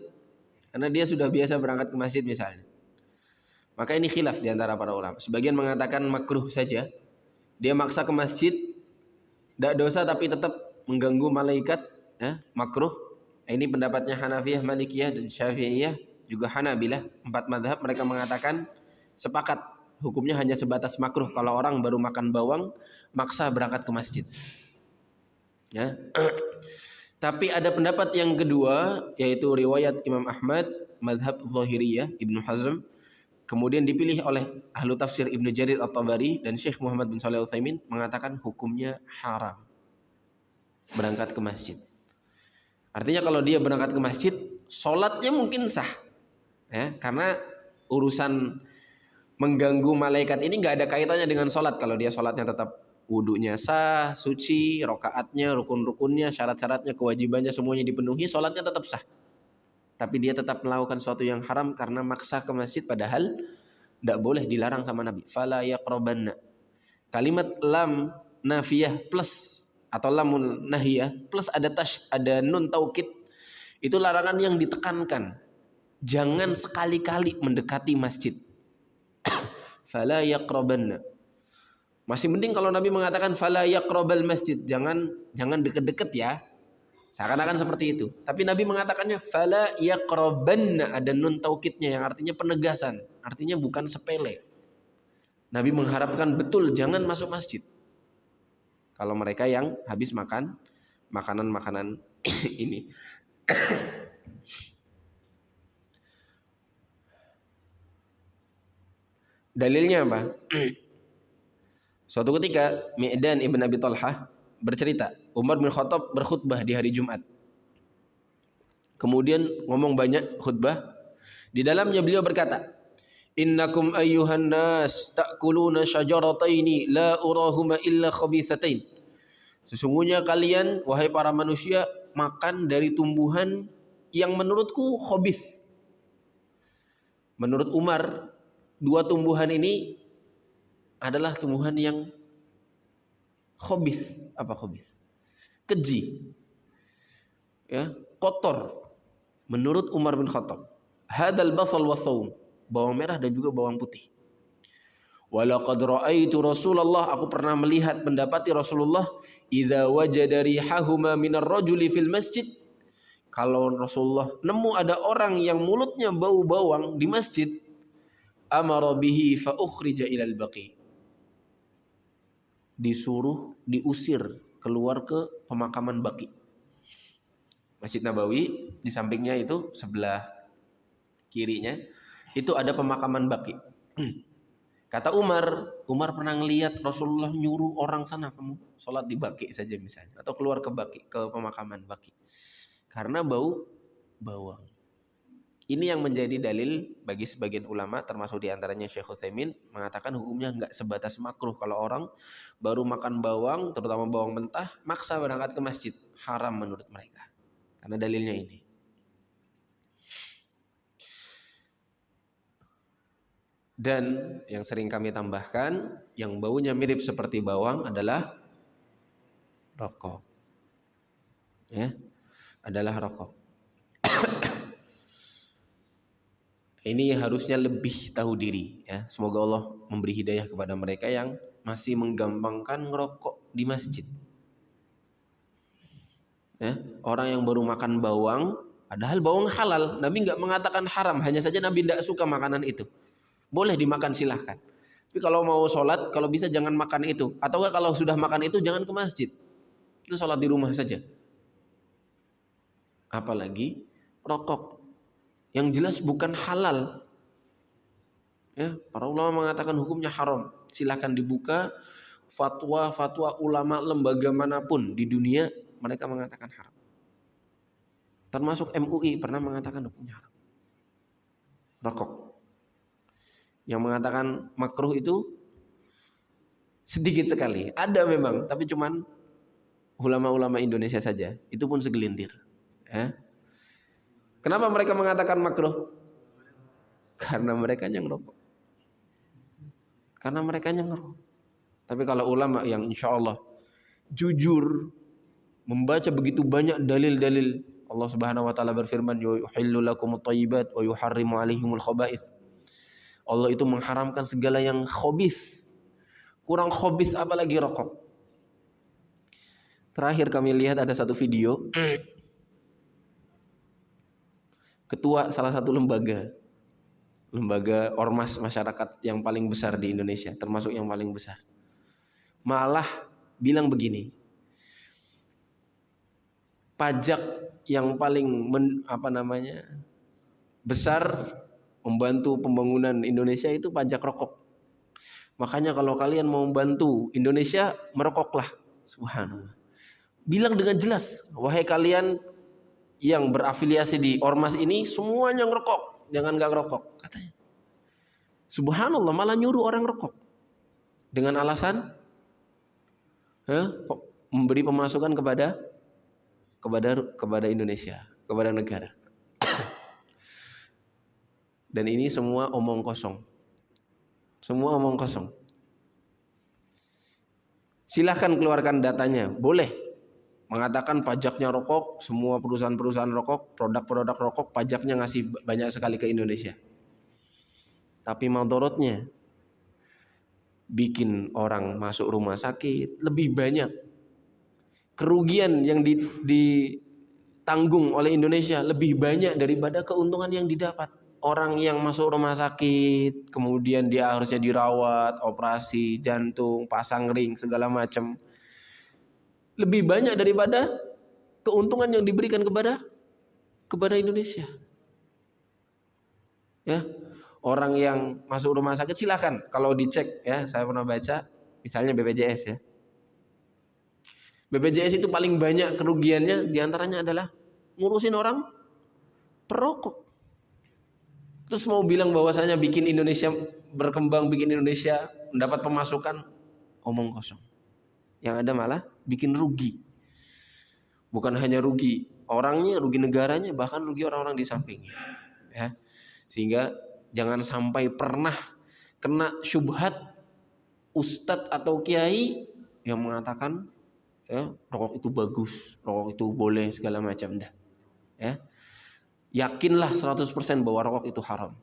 Speaker 2: karena dia sudah biasa berangkat ke masjid misalnya. Maka ini khilaf di antara para ulama. Sebagian mengatakan makruh saja. Dia maksa ke masjid, tidak dosa tapi tetap mengganggu malaikat, ya, makruh. Ini pendapatnya Hanafiyah, Malikiyah, dan Syafi'iyah, juga Hanabilah. 4 mazhab mereka mengatakan sepakat hukumnya hanya sebatas makruh kalau orang baru makan bawang maksa berangkat ke masjid. Ya. Tapi ada pendapat yang kedua, yaitu riwayat Imam Ahmad, mazhab Zahiriyah, Ibnu Hazm, kemudian dipilih oleh ahlu tafsir Ibnu Jarir At-Tabari dan Syekh Muhammad bin Shalih Al-Utsaimin, mengatakan hukumnya haram berangkat ke masjid. Artinya kalau dia berangkat ke masjid, sholatnya mungkin sah, ya, karena urusan mengganggu malaikat ini nggak ada kaitannya dengan sholat. Kalau dia sholatnya tetap wudunya sah, suci, rokaatnya, rukun-rukunnya, syarat-syaratnya, kewajibannya semuanya dipenuhi, sholatnya tetap sah. Tapi dia tetap melakukan sesuatu yang haram karena maksa ke masjid, padahal tidak boleh, dilarang sama Nabi. Fala yaqrabanna. Kalimat lam nafiyah plus atau lamun nahiyah plus ada nun taukid, itu larangan yang ditekankan. Jangan sekali-kali mendekati masjid. Fala yaqrabanna. Masih mending kalau Nabi mengatakan fala yaqrabal masjid, jangan deket-deket ya. Seakan-akan seperti itu. Tapi Nabi mengatakannya fala yaqrabanna, ada nun taukidnya yang artinya penegasan, artinya bukan sepele. Nabi mengharapkan betul jangan masuk masjid kalau mereka yang habis makan makanan-makanan ini. Dalilnya apa? Suatu ketika Mi'dan ibn Abi Talhah bercerita, Umar bin Khattab berkhutbah di hari Jumat. Kemudian ngomong banyak khutbah. Di dalamnya beliau berkata, "Innakum ayyuhan nas ta'kuluna syajarataini la urahuma illa khabithatain." Sesungguhnya kalian wahai para manusia makan dari tumbuhan yang menurutku khabith. Menurut Umar, 2 tumbuhan ini adalah tumbuhan yang khabith. Apa khabith? Keji. Ya, kotor. Menurut Umar bin Khattab, hadal basal wa thawm, bawang merah dan juga bawang putih. Walaqad ra'aitu Rasulullah, aku pernah melihat mendapati Rasulullah, idza wajada rihahuma minar rajuli fil masjid, kalau Rasulullah nemu ada orang yang mulutnya bau bawang di masjid, amara bihi fa ukhrija ilal baqi, disuruh diusir keluar ke pemakaman Baqi. Masjid Nabawi di sampingnya itu sebelah kirinya itu ada pemakaman Baqi. Kata Umar pernah ngelihat Rasulullah nyuruh orang sana, kamu sholat di Baqi saja misalnya, atau keluar ke Baqi, ke pemakaman Baqi, karena bau bawang. Ini yang menjadi dalil bagi sebagian ulama, termasuk diantaranya Syekh Utsaimin, mengatakan hukumnya nggak sebatas makruh kalau orang baru makan bawang, terutama bawang mentah, maksa berangkat ke masjid, haram menurut mereka, karena dalilnya ini. Dan yang sering kami tambahkan, yang baunya mirip seperti bawang adalah rokok. Ya, adalah rokok. Ini harusnya lebih tahu diri, ya. Semoga Allah memberi hidayah kepada mereka yang masih menggampangkan ngerokok di masjid. Ya, orang yang baru makan bawang, padahal bawang halal, Nabi nggak mengatakan haram, hanya saja Nabi tidak suka makanan itu. Boleh dimakan silahkan. Tapi kalau mau sholat, kalau bisa jangan makan itu. Atau kalau sudah makan itu jangan ke masjid. Itu sholat di rumah saja. Apalagi rokok yang jelas bukan halal. Ya, para ulama mengatakan hukumnya haram. Silahkan dibuka fatwa ulama lembaga manapun di dunia, mereka mengatakan haram. Termasuk MUI pernah mengatakan hukumnya haram. Rokok. Yang mengatakan makruh itu sedikit sekali. Ada memang, tapi cuman ulama-ulama Indonesia saja. Itu pun segelintir. Ya. Kenapa mereka mengatakan makruh? Karena mereka yang ngerokok. Karena mereka yang ngerokok. Tapi kalau ulama yang insya Allah jujur, membaca begitu banyak dalil-dalil, Allah Subhanahu wa taala berfirman, yuhillu lakumut thayyibat wa yuharrimu alaihimul khaba'its. Allah itu mengharamkan segala yang khabith. Kurang khabith apalagi rokok. Terakhir kami lihat ada satu video. Ketua salah satu lembaga ormas masyarakat yang paling besar di Indonesia, termasuk yang paling besar, malah bilang begini, pajak yang paling besar membantu pembangunan Indonesia itu pajak rokok. Makanya kalau kalian mau membantu Indonesia, merokoklah. Subhanallah. Bilang dengan jelas, wahai kalian yang berafiliasi di ormas ini, semuanya ngerokok, jangan gak ngerokok, katanya. Subhanallah, malah nyuruh orang rokok dengan alasan memberi pemasukan kepada Indonesia, kepada negara. Dan ini semua omong kosong. Semua omong kosong. Silahkan keluarkan datanya, boleh mengatakan pajaknya rokok, semua perusahaan-perusahaan rokok, produk-produk rokok, pajaknya ngasih banyak sekali ke Indonesia. Tapi madorotnya bikin orang masuk rumah sakit lebih banyak. Kerugian yang ditanggung oleh Indonesia lebih banyak daripada keuntungan yang didapat. Orang yang masuk rumah sakit, kemudian dia harusnya dirawat, operasi jantung, pasang ring, segala macam, lebih banyak daripada keuntungan yang diberikan kepada Indonesia. Ya, orang yang masuk rumah sakit silahkan kalau dicek, ya, saya pernah baca, misalnya BPJS, ya. BPJS itu paling banyak kerugiannya diantaranya adalah ngurusin orang perokok. Terus mau bilang bahwasanya bikin Indonesia berkembang, bikin Indonesia mendapat pemasukan, omong kosong. Yang ada malah bikin rugi. Bukan hanya rugi orangnya, rugi negaranya, bahkan rugi orang-orang di sampingnya. Ya. Sehingga jangan sampai pernah kena syubhat ustadz atau kiai yang mengatakan, ya, rokok itu bagus, rokok itu boleh, segala macam. Dah. Ya. Yakinlah 100% bahwa rokok itu haram.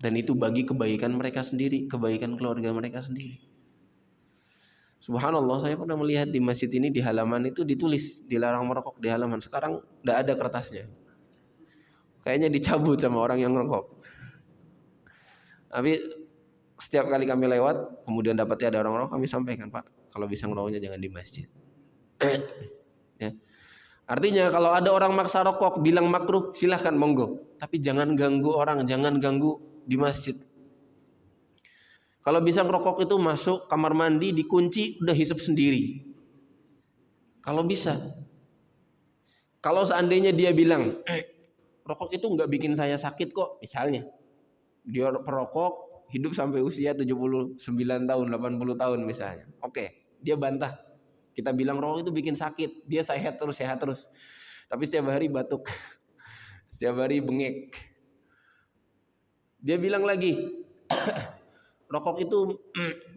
Speaker 2: Dan itu bagi kebaikan mereka sendiri, kebaikan keluarga mereka sendiri. Subhanallah, saya pernah melihat di masjid ini, di halaman itu ditulis dilarang merokok di halaman. Sekarang tidak ada kertasnya. Kayaknya dicabut sama orang yang merokok. Tapi setiap kali kami lewat, kemudian dapatnya ada orang merokok, kami sampaikan, Pak, kalau bisa ngerokoknya jangan di masjid. Ya. Artinya kalau ada orang maksa rokok bilang makruh, silahkan monggo, tapi jangan ganggu orang, jangan ganggu di masjid. Kalau bisa ngerokok itu masuk kamar mandi, dikunci, udah hisap sendiri. Kalau bisa. Kalau seandainya dia bilang, rokok itu nggak bikin saya sakit kok, misalnya. Dia perokok, hidup sampai usia 79 tahun, 80 tahun misalnya. Oke, dia bantah. Kita bilang rokok itu bikin sakit, dia sehat terus. Tapi setiap hari batuk. Setiap hari bengek. Dia bilang lagi, rokok itu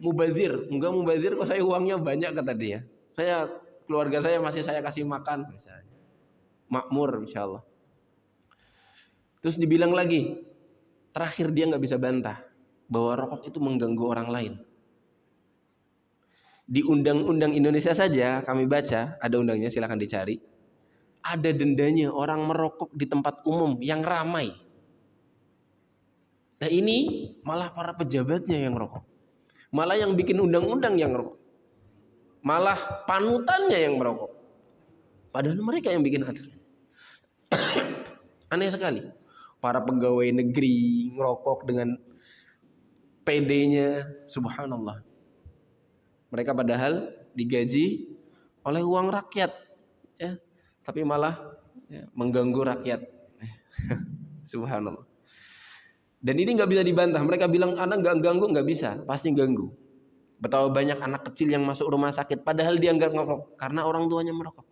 Speaker 2: mubazir. Enggak mubazir kok, saya uangnya banyak, kata dia. Keluarga saya masih saya kasih makan misalnya. Makmur insyaallah. Terus dibilang lagi, terakhir dia nggak bisa bantah bahwa rokok itu mengganggu orang lain. Di undang-undang Indonesia saja kami baca, ada undangnya, silahkan dicari. Ada dendanya orang merokok di tempat umum yang ramai. Nah ini malah para pejabatnya yang rokok. Malah yang bikin undang-undang yang rokok. Malah panutannya yang merokok. Padahal mereka yang bikin aturan. Aneh sekali. Para pegawai negeri ngerokok dengan PD-nya, subhanallah. Mereka padahal digaji oleh uang rakyat, ya, tapi malah mengganggu rakyat. Subhanallah. Dan ini nggak bisa dibantah. Mereka bilang anak nggak ganggu, nggak bisa, pasti ganggu. Betapa banyak anak kecil yang masuk rumah sakit, padahal dia nggak ngerokok karena orang tuanya merokok.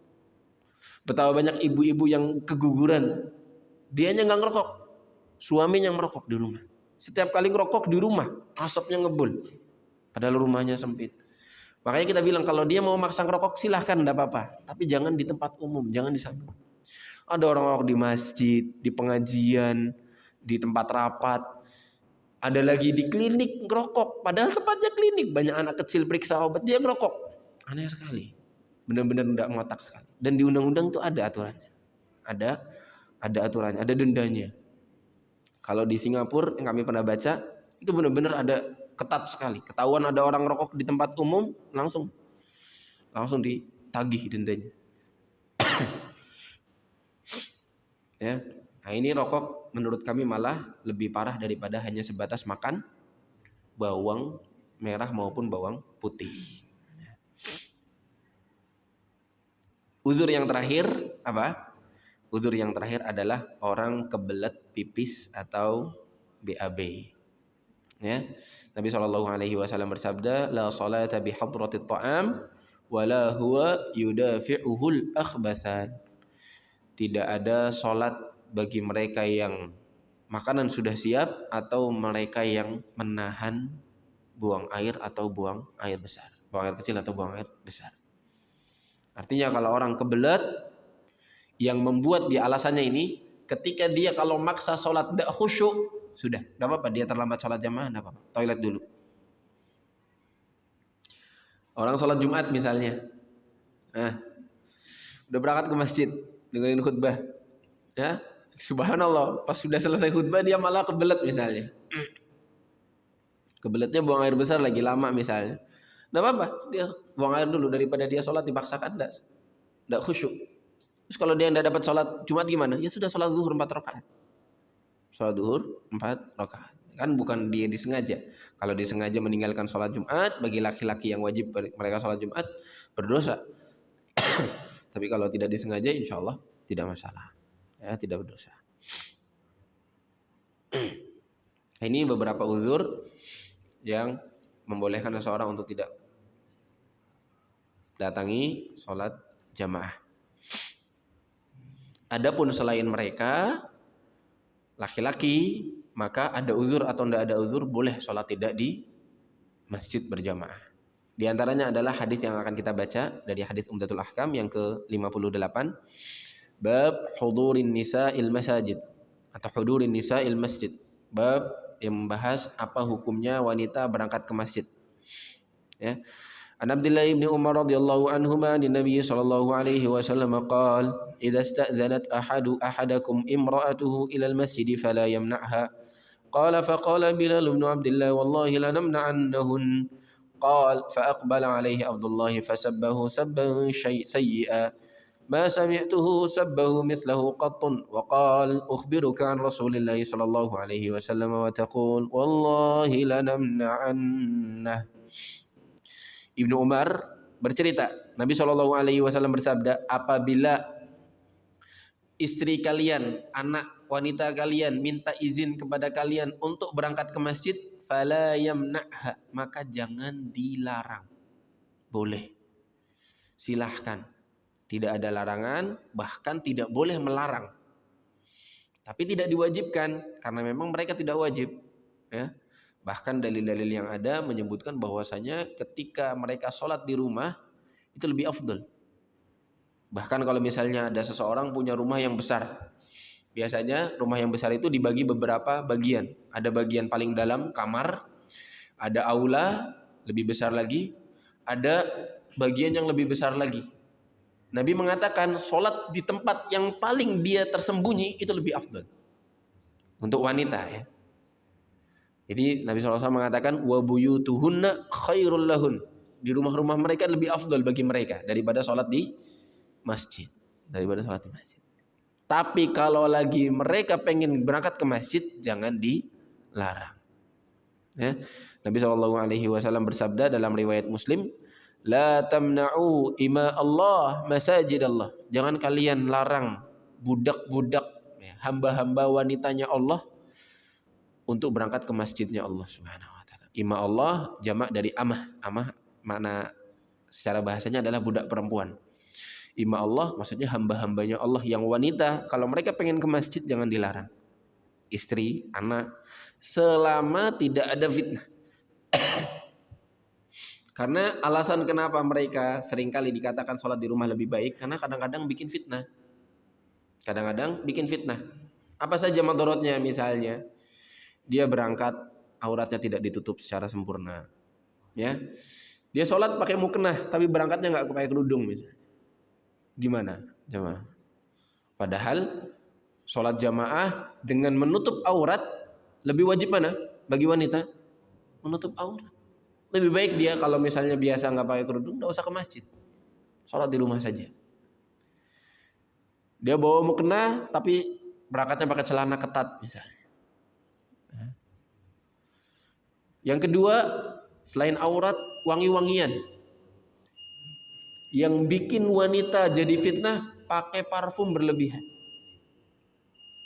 Speaker 2: Betapa banyak ibu-ibu yang keguguran, dianya nggak ngerokok, suaminya merokok di rumah. Setiap kali ngerokok di rumah, asapnya ngebul, padahal rumahnya sempit. Makanya kita bilang kalau dia mau maksa ngerokok silahkan, enggak apa-apa, tapi jangan di tempat umum, jangan di sana. Ada orang ngerokok di masjid, di pengajian, di tempat rapat, ada lagi di klinik ngerokok, padahal tempatnya klinik, banyak anak kecil periksa obat, dia ngerokok. Aneh sekali, benar-benar enggak ngotak sekali. Dan di undang-undang itu ada aturannya, ada aturannya, ada dendanya. Kalau di Singapura yang kami pernah baca, itu benar-benar ada ketat sekali. Ketahuan ada orang ngerokok di tempat umum, langsung ditagih dendanya. Ya, nah ini rokok menurut kami malah lebih parah daripada hanya sebatas makan bawang merah maupun bawang putih. Uzur yang terakhir apa? Uzur yang terakhir adalah orang kebelet pipis atau BAB. Ya, Nabi SAW bersabda, la salata bi hadratit ta'am wala huwa yudafi'uhul akhbathan. Tidak ada sholat bagi mereka yang makanan sudah siap atau mereka yang menahan buang air atau buang air besar, buang air kecil atau buang air besar. Artinya kalau orang kebelet, yang membuat dia alasannya ini, ketika dia kalau maksa sholat tidak khusyuk, sudah, tidak apa-apa, dia terlambat sholat jamaah, tidak apa-apa, toilet dulu. Orang sholat Jumat misalnya, udah berangkat ke masjid, dengerin khutbah, ya, subhanallah, pas sudah selesai khutbah dia malah kebelet misalnya, kebeletnya buang air besar lagi lama misalnya, tidak apa-apa, dia buang air dulu daripada dia sholat dipaksakan, tidak khusyuk. Terus kalau dia tidak dapat sholat Jumat gimana? Ya sudah, sholat zuhur 4 rakaat. Sholat zuhur 4 rakaat. Kan bukan dia disengaja. Kalau disengaja meninggalkan sholat Jumat, bagi laki-laki yang wajib mereka sholat Jumat, berdosa. Tapi kalau tidak disengaja, insya Allah tidak masalah. Ya, tidak berdosa. Ini beberapa uzur yang membolehkan seseorang untuk tidak datangi sholat jamaah. Adapun selain mereka, laki-laki, maka ada uzur atau tidak ada uzur, boleh sholat tidak di masjid berjamaah. Di antaranya adalah hadis yang akan kita baca dari hadis Umdatul Ahkam yang ke-58, bab hudurin nisa'il masajid atau hudurin nisa'il masjid, bab yang membahas apa hukumnya wanita berangkat ke masjid. Ya. An Abdullah bin Umar radhiyallahu anhuma din Nabi sallallahu alaihi wasallam qaal idza ista'dzanat ahadakum imra'atuhu ila al-masjid fala yamna'ha qala faqala Bilal bin Abdullah wallahi la namna'annahun qal fa aqbala alaihi Abdullah fasabbahu sabban sayyi'a ما سمعته سبه مثله قط وقال أخبرك عن رسول الله صلى الله عليه وسلم وتقول والله لنمنعنه. Ibnu Umar bercerita, Nabi Shallallahu Alaihi Wasallam bersabda, apabila istri kalian, anak wanita kalian minta izin kepada kalian untuk berangkat ke masjid, fala yamna'ha, maka jangan dilarang. Boleh. Silahkan. Tidak ada larangan, bahkan tidak boleh melarang. Tapi tidak diwajibkan karena memang mereka tidak wajib, ya. Bahkan dalil-dalil yang ada menyebutkan bahwasanya ketika mereka sholat di rumah itu lebih afdal. Bahkan kalau misalnya ada seseorang punya rumah yang besar, biasanya rumah yang besar itu dibagi beberapa bagian. Ada bagian paling dalam kamar, ada aula lebih besar lagi, ada bagian yang lebih besar lagi. Nabi mengatakan sholat di tempat yang paling dia tersembunyi itu lebih afdal untuk wanita, ya. Jadi Nabi SAW mengatakan wa buyutuhunna khairul lahun, di rumah-rumah mereka lebih afdal bagi mereka daripada sholat di masjid, Tapi kalau lagi mereka pengen berangkat ke masjid, jangan dilarang, ya. Nabi SAW bersabda dalam riwayat Muslim, la tamna'u ima Allah masajid Allah, jangan kalian larang budak-budak, ya, hamba-hamba wanitanya Allah untuk berangkat ke masjidnya Allah Subhanahu wa taala. Ima Allah jamak dari amah. Amah makna secara bahasanya adalah budak perempuan. Ima Allah maksudnya hamba-hambanya Allah yang wanita, kalau mereka pengen ke masjid jangan dilarang. Istri, anak, selama tidak ada fitnah. Karena alasan kenapa mereka seringkali dikatakan sholat di rumah lebih baik, karena kadang-kadang bikin fitnah. Apa saja madorotnya? Misalnya dia berangkat auratnya tidak ditutup secara sempurna, ya. Dia sholat pakai mukena tapi berangkatnya nggak pakai kerudung, misalnya. Gimana jamaah? Padahal sholat jamaah dengan menutup aurat lebih wajib mana bagi wanita? Menutup aurat. Lebih baik dia kalau misalnya biasa nggak pakai kerudung, nggak usah ke masjid, sholat di rumah saja. Dia bawa mukena tapi berangkatnya pakai celana ketat, misalnya. Yang kedua, selain aurat, wangi-wangian. Yang bikin wanita jadi fitnah, pakai parfum berlebihan.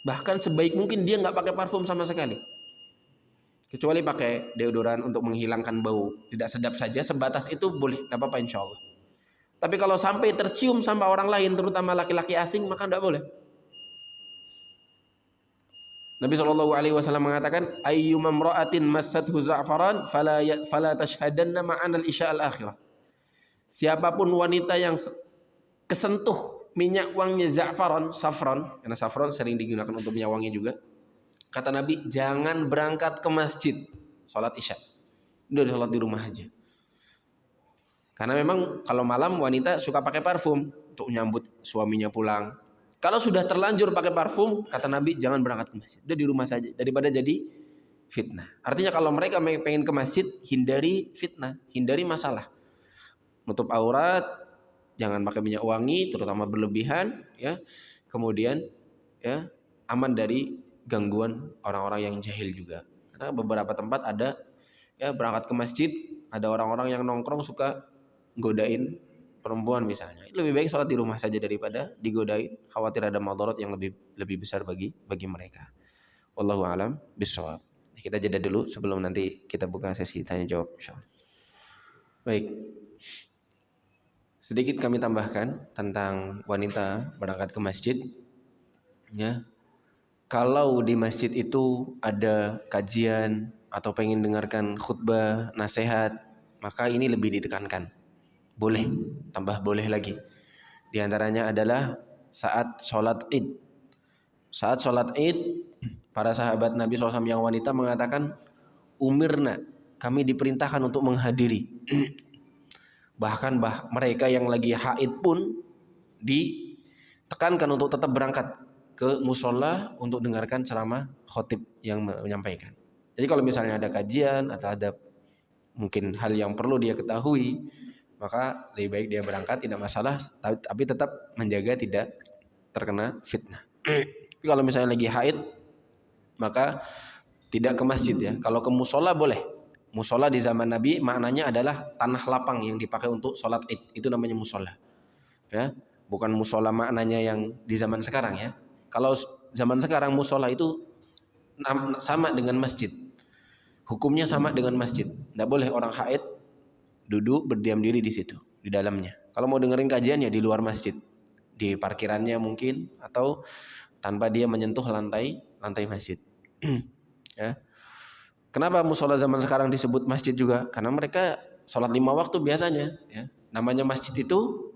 Speaker 2: Bahkan sebaik mungkin dia nggak pakai parfum sama sekali, kecuali pakai deodoran untuk menghilangkan bau tidak sedap saja. Sebatas itu boleh, nggak apa-apa insya Allah. Tapi kalau sampai tercium sama orang lain, terutama laki-laki asing, maka nggak boleh. Nabi SAW mengatakan, ayyuma imra'atin massathu za'faran fala tashhadanna ma'ana al-isya al-akhirah. Siapapun wanita yang kesentuh minyak wangi za'faran, safran, karena safran sering digunakan untuk minyak wangi juga. Kata Nabi, jangan berangkat ke masjid sholat isya. Udah sholat di rumah aja. Karena memang kalau malam wanita suka pakai parfum untuk menyambut suaminya pulang. Kalau sudah terlanjur pakai parfum, kata Nabi, jangan berangkat ke masjid. Udah di rumah saja, daripada jadi fitnah. Artinya kalau mereka pengen ke masjid, hindari fitnah, hindari masalah. Nutup aurat, jangan pakai minyak wangi, terutama berlebihan, ya. Kemudian, ya, aman dari gangguan orang-orang yang jahil juga. Karena beberapa tempat ada, ya, berangkat ke masjid, ada orang-orang yang nongkrong suka godain perempuan misalnya. Lebih baik sholat di rumah saja daripada digodain, khawatir ada madarat yang lebih besar bagi mereka. Wallahu a'lam bishawab. Kita jeda dulu sebelum nanti kita buka sesi tanya jawab insyaallah. Baik. Sedikit kami tambahkan tentang wanita berangkat ke masjid, ya. Kalau di masjid itu ada kajian atau pengen dengarkan khutbah, nasihat, maka ini lebih ditekankan. Boleh, tambah boleh lagi. Di antaranya adalah saat sholat id. Saat sholat id, para sahabat Nabi SAW yang wanita mengatakan, umirna, kami diperintahkan untuk menghadiri. Bahkan mereka yang lagi haid pun ditekankan untuk tetap berangkat ke musola untuk dengarkan ceramah khotib yang menyampaikan. Jadi kalau misalnya ada kajian atau ada mungkin hal yang perlu dia ketahui, maka lebih baik dia berangkat, tidak masalah, tapi tetap menjaga tidak terkena fitnah. Tapi kalau misalnya lagi haid, maka tidak ke masjid ya. Kalau ke musola boleh. Musola di zaman Nabi maknanya adalah tanah lapang yang dipakai untuk sholat id. Itu namanya musola. Ya, bukan musola maknanya yang di zaman sekarang ya. Kalau zaman sekarang musola itu sama dengan masjid. Hukumnya sama dengan masjid. Tidak boleh orang haid duduk berdiam diri di situ, di dalamnya. Kalau mau dengerin kajian ya di luar masjid, di parkirannya mungkin, atau tanpa dia menyentuh lantai masjid. Ya. Kenapa musola zaman sekarang disebut masjid juga? Karena mereka sholat 5 waktu biasanya. Ya. Namanya masjid itu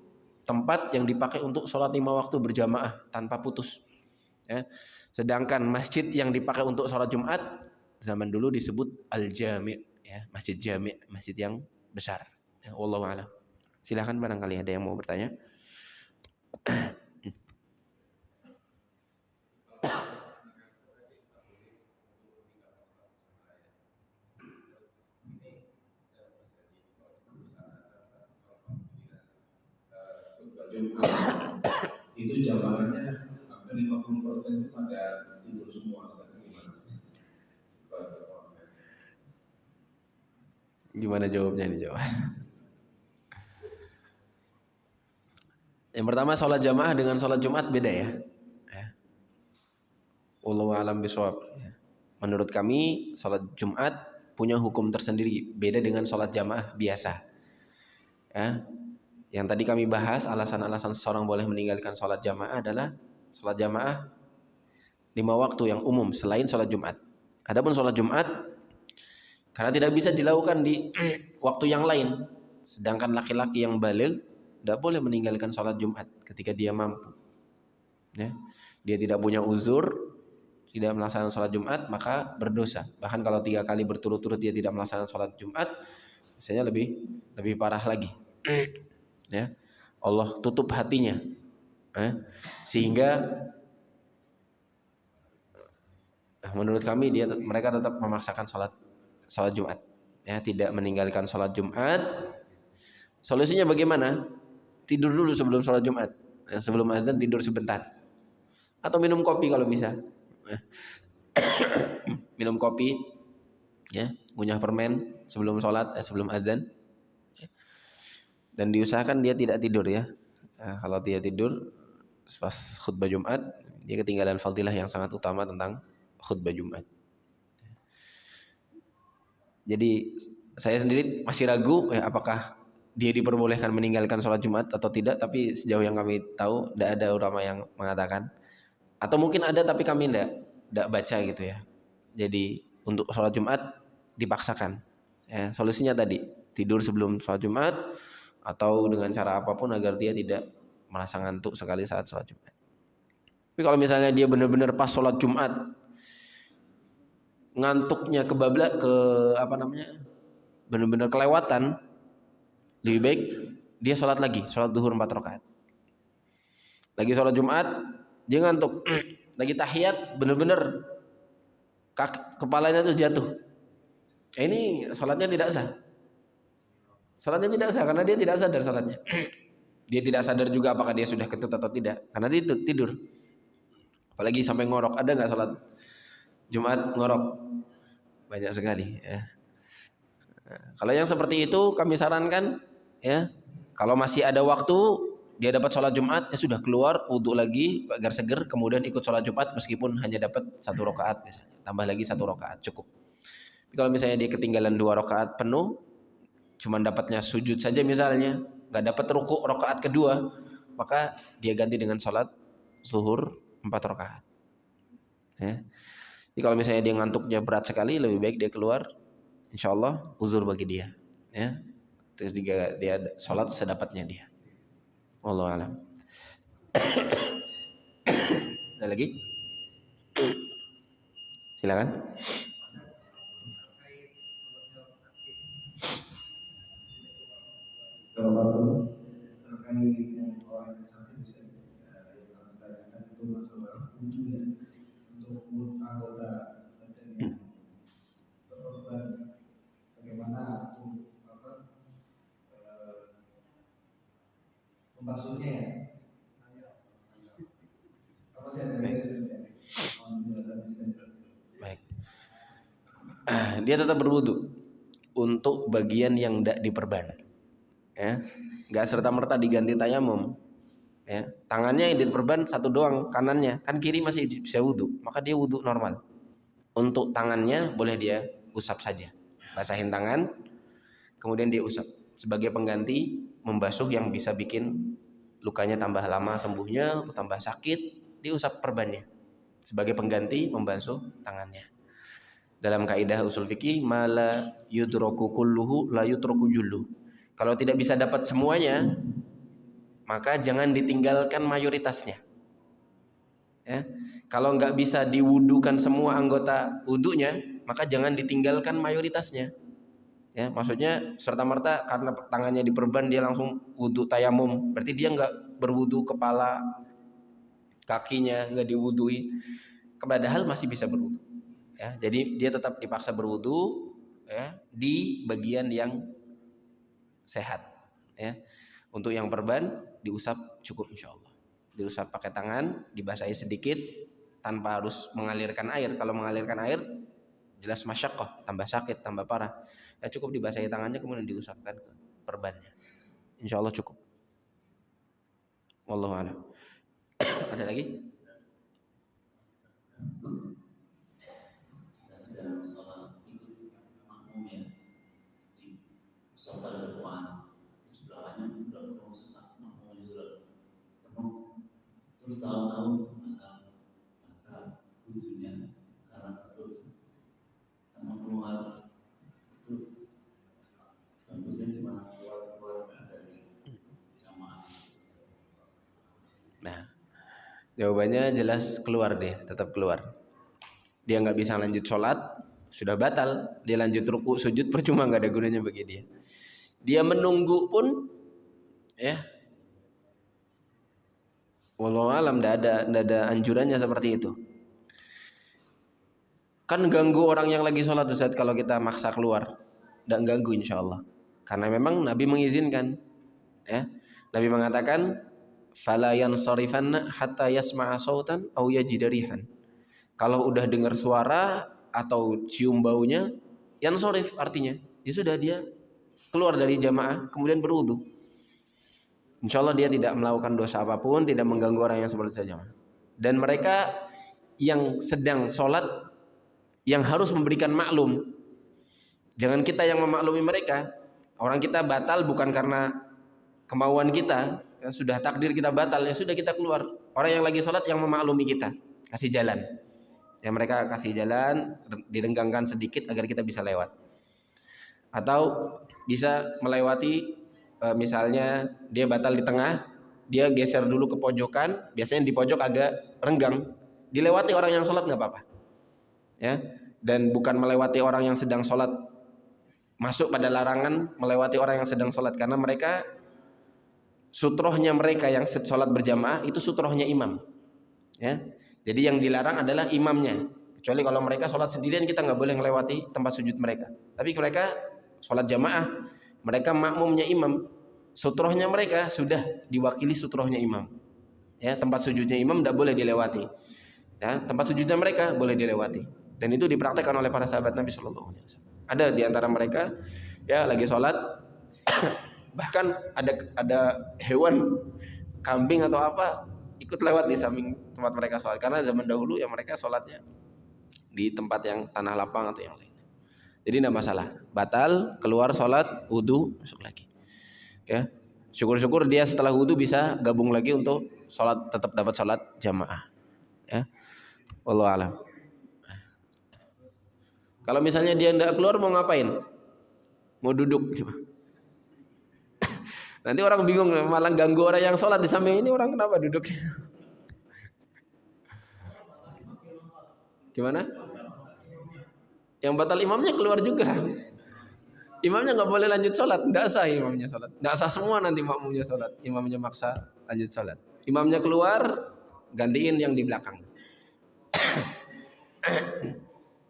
Speaker 2: tempat yang dipakai untuk sholat 5 waktu berjamaah tanpa putus. Ya. Sedangkan masjid yang dipakai untuk sholat Jumat zaman dulu disebut al-jami', ya, masjid jami', masjid yang besar. Ya, wallahu a'lam. Silakan barangkali ada yang mau bertanya.
Speaker 3: Itu jamaahnya hampir 50% itu pada tidur semua. Gimana sih?
Speaker 2: Gimana jawabnya nih jawab? Yang pertama, sholat jamaah dengan sholat Jumat beda ya. Wallahu a'lam bishawab. Menurut kami sholat Jumat punya hukum tersendiri, beda dengan sholat jamaah biasa. Ya. Yang tadi kami bahas alasan-alasan seseorang boleh meninggalkan sholat jamaah adalah sholat jamaah 5 waktu yang umum selain sholat Jumat. Adapun sholat Jumat karena tidak bisa dilakukan di waktu yang lain, sedangkan laki-laki yang baligh tidak boleh meninggalkan sholat Jumat ketika dia mampu. Ya. Dia tidak punya uzur, tidak melaksanakan sholat Jumat, maka berdosa. Bahkan kalau 3 kali berturut-turut dia tidak melaksanakan sholat Jumat, biasanya lebih parah lagi. Ya, Allah tutup hatinya, sehingga menurut kami mereka tetap memaksakan sholat Jumat. Ya, tidak meninggalkan sholat Jumat. Solusinya bagaimana? Tidur dulu sebelum sholat Jumat. Sebelum azan tidur sebentar. Atau minum kopi kalau bisa. Minum kopi, ya, ngunyah permen sebelum sholat, sebelum azan. Dan diusahakan dia tidak tidur ya. Kalau dia tidur pas khutbah Jumat, dia ketinggalan fadilah yang sangat utama tentang khutbah Jumat. Jadi saya sendiri masih ragu apakah dia diperbolehkan meninggalkan sholat Jumat atau tidak, tapi sejauh yang kami tahu tidak ada ulama yang mengatakan, atau mungkin ada tapi kami tidak baca gitu ya. Jadi untuk sholat Jumat dipaksakan ya, solusinya tadi tidur sebelum sholat Jumat atau dengan cara apapun agar dia tidak merasa ngantuk sekali saat sholat Jumat. Tapi kalau misalnya dia benar-benar pas sholat Jumat ngantuknya benar-benar kelewatan, lebih baik dia sholat sholat duhur 4 rakaat. Lagi sholat Jumat dia ngantuk, lagi tahiyat benar-benar kepalanya tuh jatuh. Ini sholatnya tidak sah. Sholatnya tidak sah karena dia tidak sadar sholatnya. Dia tidak sadar juga apakah dia sudah kentut atau tidak, karena dia tidur. Apalagi sampai ngorok. Ada nggak sholat Jumat ngorok? Banyak sekali ya. Kalau yang seperti itu kami sarankan ya, kalau masih ada waktu dia dapat sholat Jumat, ya sudah keluar wudhu lagi agar seger, kemudian ikut sholat Jumat meskipun hanya dapat 1 rakaat misalnya, tambah lagi 1 rakaat cukup. Tapi kalau misalnya dia ketinggalan 2 rakaat penuh, cuman dapatnya sujud saja misalnya, nggak dapat ruku rakaat kedua, maka dia ganti dengan sholat zuhur 4 rakaat. Ya. Jadi kalau misalnya dia ngantuknya berat sekali, lebih baik dia keluar, insya Allah uzur bagi dia. Ya. Terus dia sholat sedapatnya dia. Wallahu a'lam. Ada lagi? Silakan.
Speaker 3: Kalau terkait dengan orang yang sakit bisa yang kami tanyakan itu masalah wudhu ya, untuk anggota badan yang berkorban, bagaimana untuk membasuhnya ya. Apa sih ada dari sini?
Speaker 2: Baik. Dia tetap berwudu untuk bagian yang tidak diperban. Ya, nggak serta merta diganti tayamum. Ya, tangannya yang diperban satu doang, kanannya, kan kiri masih bisa wudu, maka dia wudu normal. Untuk tangannya boleh dia usap saja, basahin tangan, kemudian dia usap sebagai pengganti membasuh yang bisa bikin lukanya tambah lama sembuhnya atau tambah sakit, diusap perbannya sebagai pengganti membasuh tangannya. Dalam kaidah usul fikih, mala yudraku kulluhu la yutraku jullu. Kalau tidak bisa dapat semuanya, maka jangan ditinggalkan mayoritasnya. Ya. Kalau nggak bisa diwudukan semua anggota wudunya, maka jangan ditinggalkan mayoritasnya. Ya, maksudnya serta merta karena tangannya diperban dia langsung wudu tayamum, berarti dia nggak berwudu kepala, kakinya nggak diwudui, padahal masih bisa berwudu. Ya, jadi dia tetap dipaksa berwudu ya, di bagian yang sehat. Ya. Untuk yang perban diusap cukup insya Allah. Diusap pakai tangan, dibasahi sedikit tanpa harus mengalirkan air. Kalau mengalirkan air jelas masyaqqah, tambah sakit, tambah parah. Ya cukup dibasahi tangannya kemudian diusapkan ke perbannya. Insya Allah cukup. Wallahu a'lam. Ada lagi?
Speaker 4: Terus tahu-tahu kata ujungnya karena takut sama keluar itu bagusnya cuma keluar dari jamaah.
Speaker 2: Nah, jawabannya jelas keluar deh, tetap keluar. Dia nggak bisa lanjut sholat, sudah batal. Dia lanjut ruku sujud percuma, nggak ada gunanya bagi dia. Dia menunggu pun, ya, wallahu alam, nggak ada anjurannya seperti itu. Kan ganggu orang yang lagi sholat Ustaz kalau kita maksa keluar. Nggak ganggu insya Allah. Karena memang Nabi mengizinkan. Ya, Nabi mengatakan, fala yansarifanna hatta yasma'a sautan aw yajida rihan. Kalau udah dengar suara atau cium baunya, yansarif artinya ya sudah dia keluar dari jamaah kemudian berwudu. Insya Allah dia tidak melakukan dosa apapun, tidak mengganggu orang yang sholat jamaah. Dan mereka yang sedang sholat yang harus memberikan maklum. Jangan kita yang memaklumi mereka. Orang kita batal bukan karena kemauan kita, ya sudah takdir kita batal, ya sudah kita keluar. Orang yang lagi sholat yang memaklumi kita, kasih jalan. Ya mereka kasih jalan, direnggangkan sedikit agar kita bisa lewat. Atau bisa melewati, misalnya dia batal di tengah, dia geser dulu ke pojokan, biasanya di pojok agak renggang, dilewati orang yang sholat nggak apa-apa. Ya, dan bukan melewati orang yang sedang sholat, masuk pada larangan melewati orang yang sedang sholat, karena mereka sutrohnya mereka yang sholat berjamaah itu sutrohnya imam. Ya, jadi yang dilarang adalah imamnya. Kecuali kalau mereka sholat sendirian kita nggak boleh melewati tempat sujud mereka. Tapi mereka sholat jamaah, mereka makmumnya imam, sutrohnya mereka sudah diwakili sutrohnya imam. Ya, tempat sujudnya imam tidak boleh dilewati. Ya, tempat sujudnya mereka boleh dilewati. Dan itu dipraktekkan oleh para sahabat Nabi Shallallahu Alaihi Wasallam. Ada di antara mereka, ya lagi sholat, bahkan ada hewan kambing atau apa ikut lewat di samping tempat mereka sholat, karena zaman dahulu ya mereka sholatnya di tempat yang tanah lapang atau yang lain. Jadi tidak masalah, batal keluar sholat, wudu masuk lagi. Ya, syukur-syukur dia setelah wudu bisa gabung lagi untuk sholat, tetap dapat sholat jamaah. Ya, wallahu alam. Kalau misalnya dia tidak keluar mau ngapain? Mau duduk? Nanti orang bingung, malah ganggu orang yang sholat di samping ini, orang kenapa duduk? Gimana? Yang batal imamnya keluar juga. Imamnya nggak boleh lanjut sholat, nggak sah imamnya sholat, nggak sah semua nanti makmumnya sholat. Imamnya maksa lanjut sholat, imamnya keluar, gantiin yang di belakang.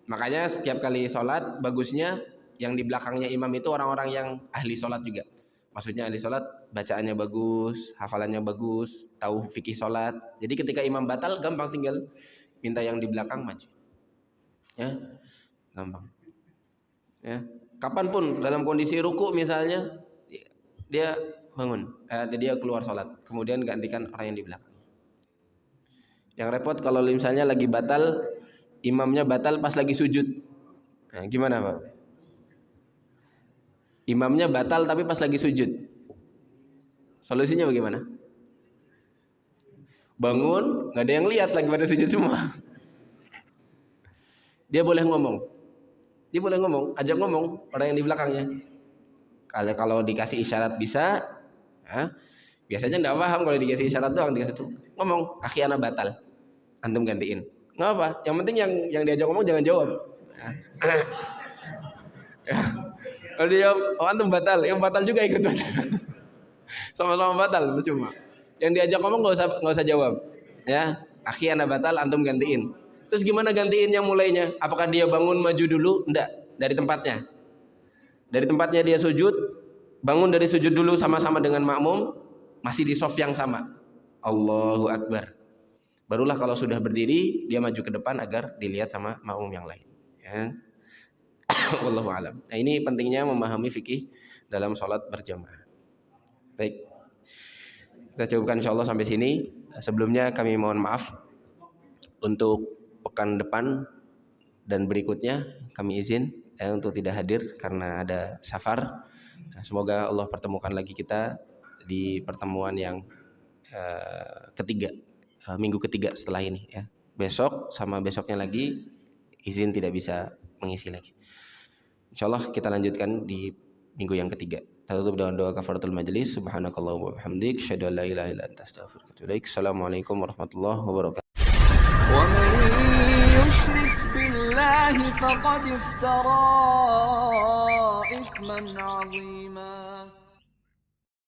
Speaker 2: Makanya setiap kali sholat bagusnya yang di belakangnya imam itu orang-orang yang ahli sholat juga. Maksudnya ahli sholat bacaannya bagus, hafalannya bagus, tahu fikih sholat. Jadi ketika imam batal gampang tinggal minta yang di belakang maju. Ya, gampang. Ya, kapanpun dalam kondisi ruku misalnya dia bangun, dia keluar sholat, kemudian gantikan orang yang di belakang. Yang repot kalau misalnya lagi batal, imamnya batal pas lagi sujud. Nah, gimana Pak? Imamnya batal tapi pas lagi sujud. Solusinya bagaimana? Bangun, nggak ada yang lihat lagi pada sujud semua. Dia boleh ngomong, ajak ngomong orang yang di belakangnya. Kalau dikasih isyarat bisa, biasanya nggak paham kalau dikasih isyarat doang, dikasih tuh ngomong, akhi ana batal, antum gantiin. Nggak apa, yang penting yang diajak ngomong jangan jawab. Kalau dia jawab, oh antum batal, yang batal juga ikut batal. Sama-sama batal, cuma yang diajak ngomong nggak usah jawab. Ya, akhi ana batal, antum gantiin. Terus gimana gantiin yang mulainya? Apakah dia bangun maju dulu? Enggak, dari tempatnya. Dari tempatnya dia sujud, bangun dari sujud dulu sama-sama dengan makmum, masih di shaf yang sama. Allahu Akbar. Barulah kalau sudah berdiri, dia maju ke depan agar dilihat sama makmum yang lain. Ya. Wallahu a'lam. Nah, ini pentingnya memahami fikih dalam sholat berjamaah. Baik, kita cukupkan insyaallah sampai sini. Sebelumnya kami mohon maaf untuk pekan depan dan berikutnya kami izin untuk tidak hadir karena ada safar. Semoga Allah pertemukan lagi kita di pertemuan yang ketiga, minggu ketiga setelah ini ya. Besok sama besoknya lagi izin tidak bisa mengisi lagi. Insyaallah kita lanjutkan di minggu yang ketiga. Kita tutup dengan doa kafaratul majelis. Subhanakallahumma wa bihamdik, asyhadu an la ilaha illa anta, astaghfiruka wa atubu ilaik. Assalamualaikum warahmatullahi wabarakatuh.
Speaker 1: ومن يشرك بالله فقد افترى إثما عظيما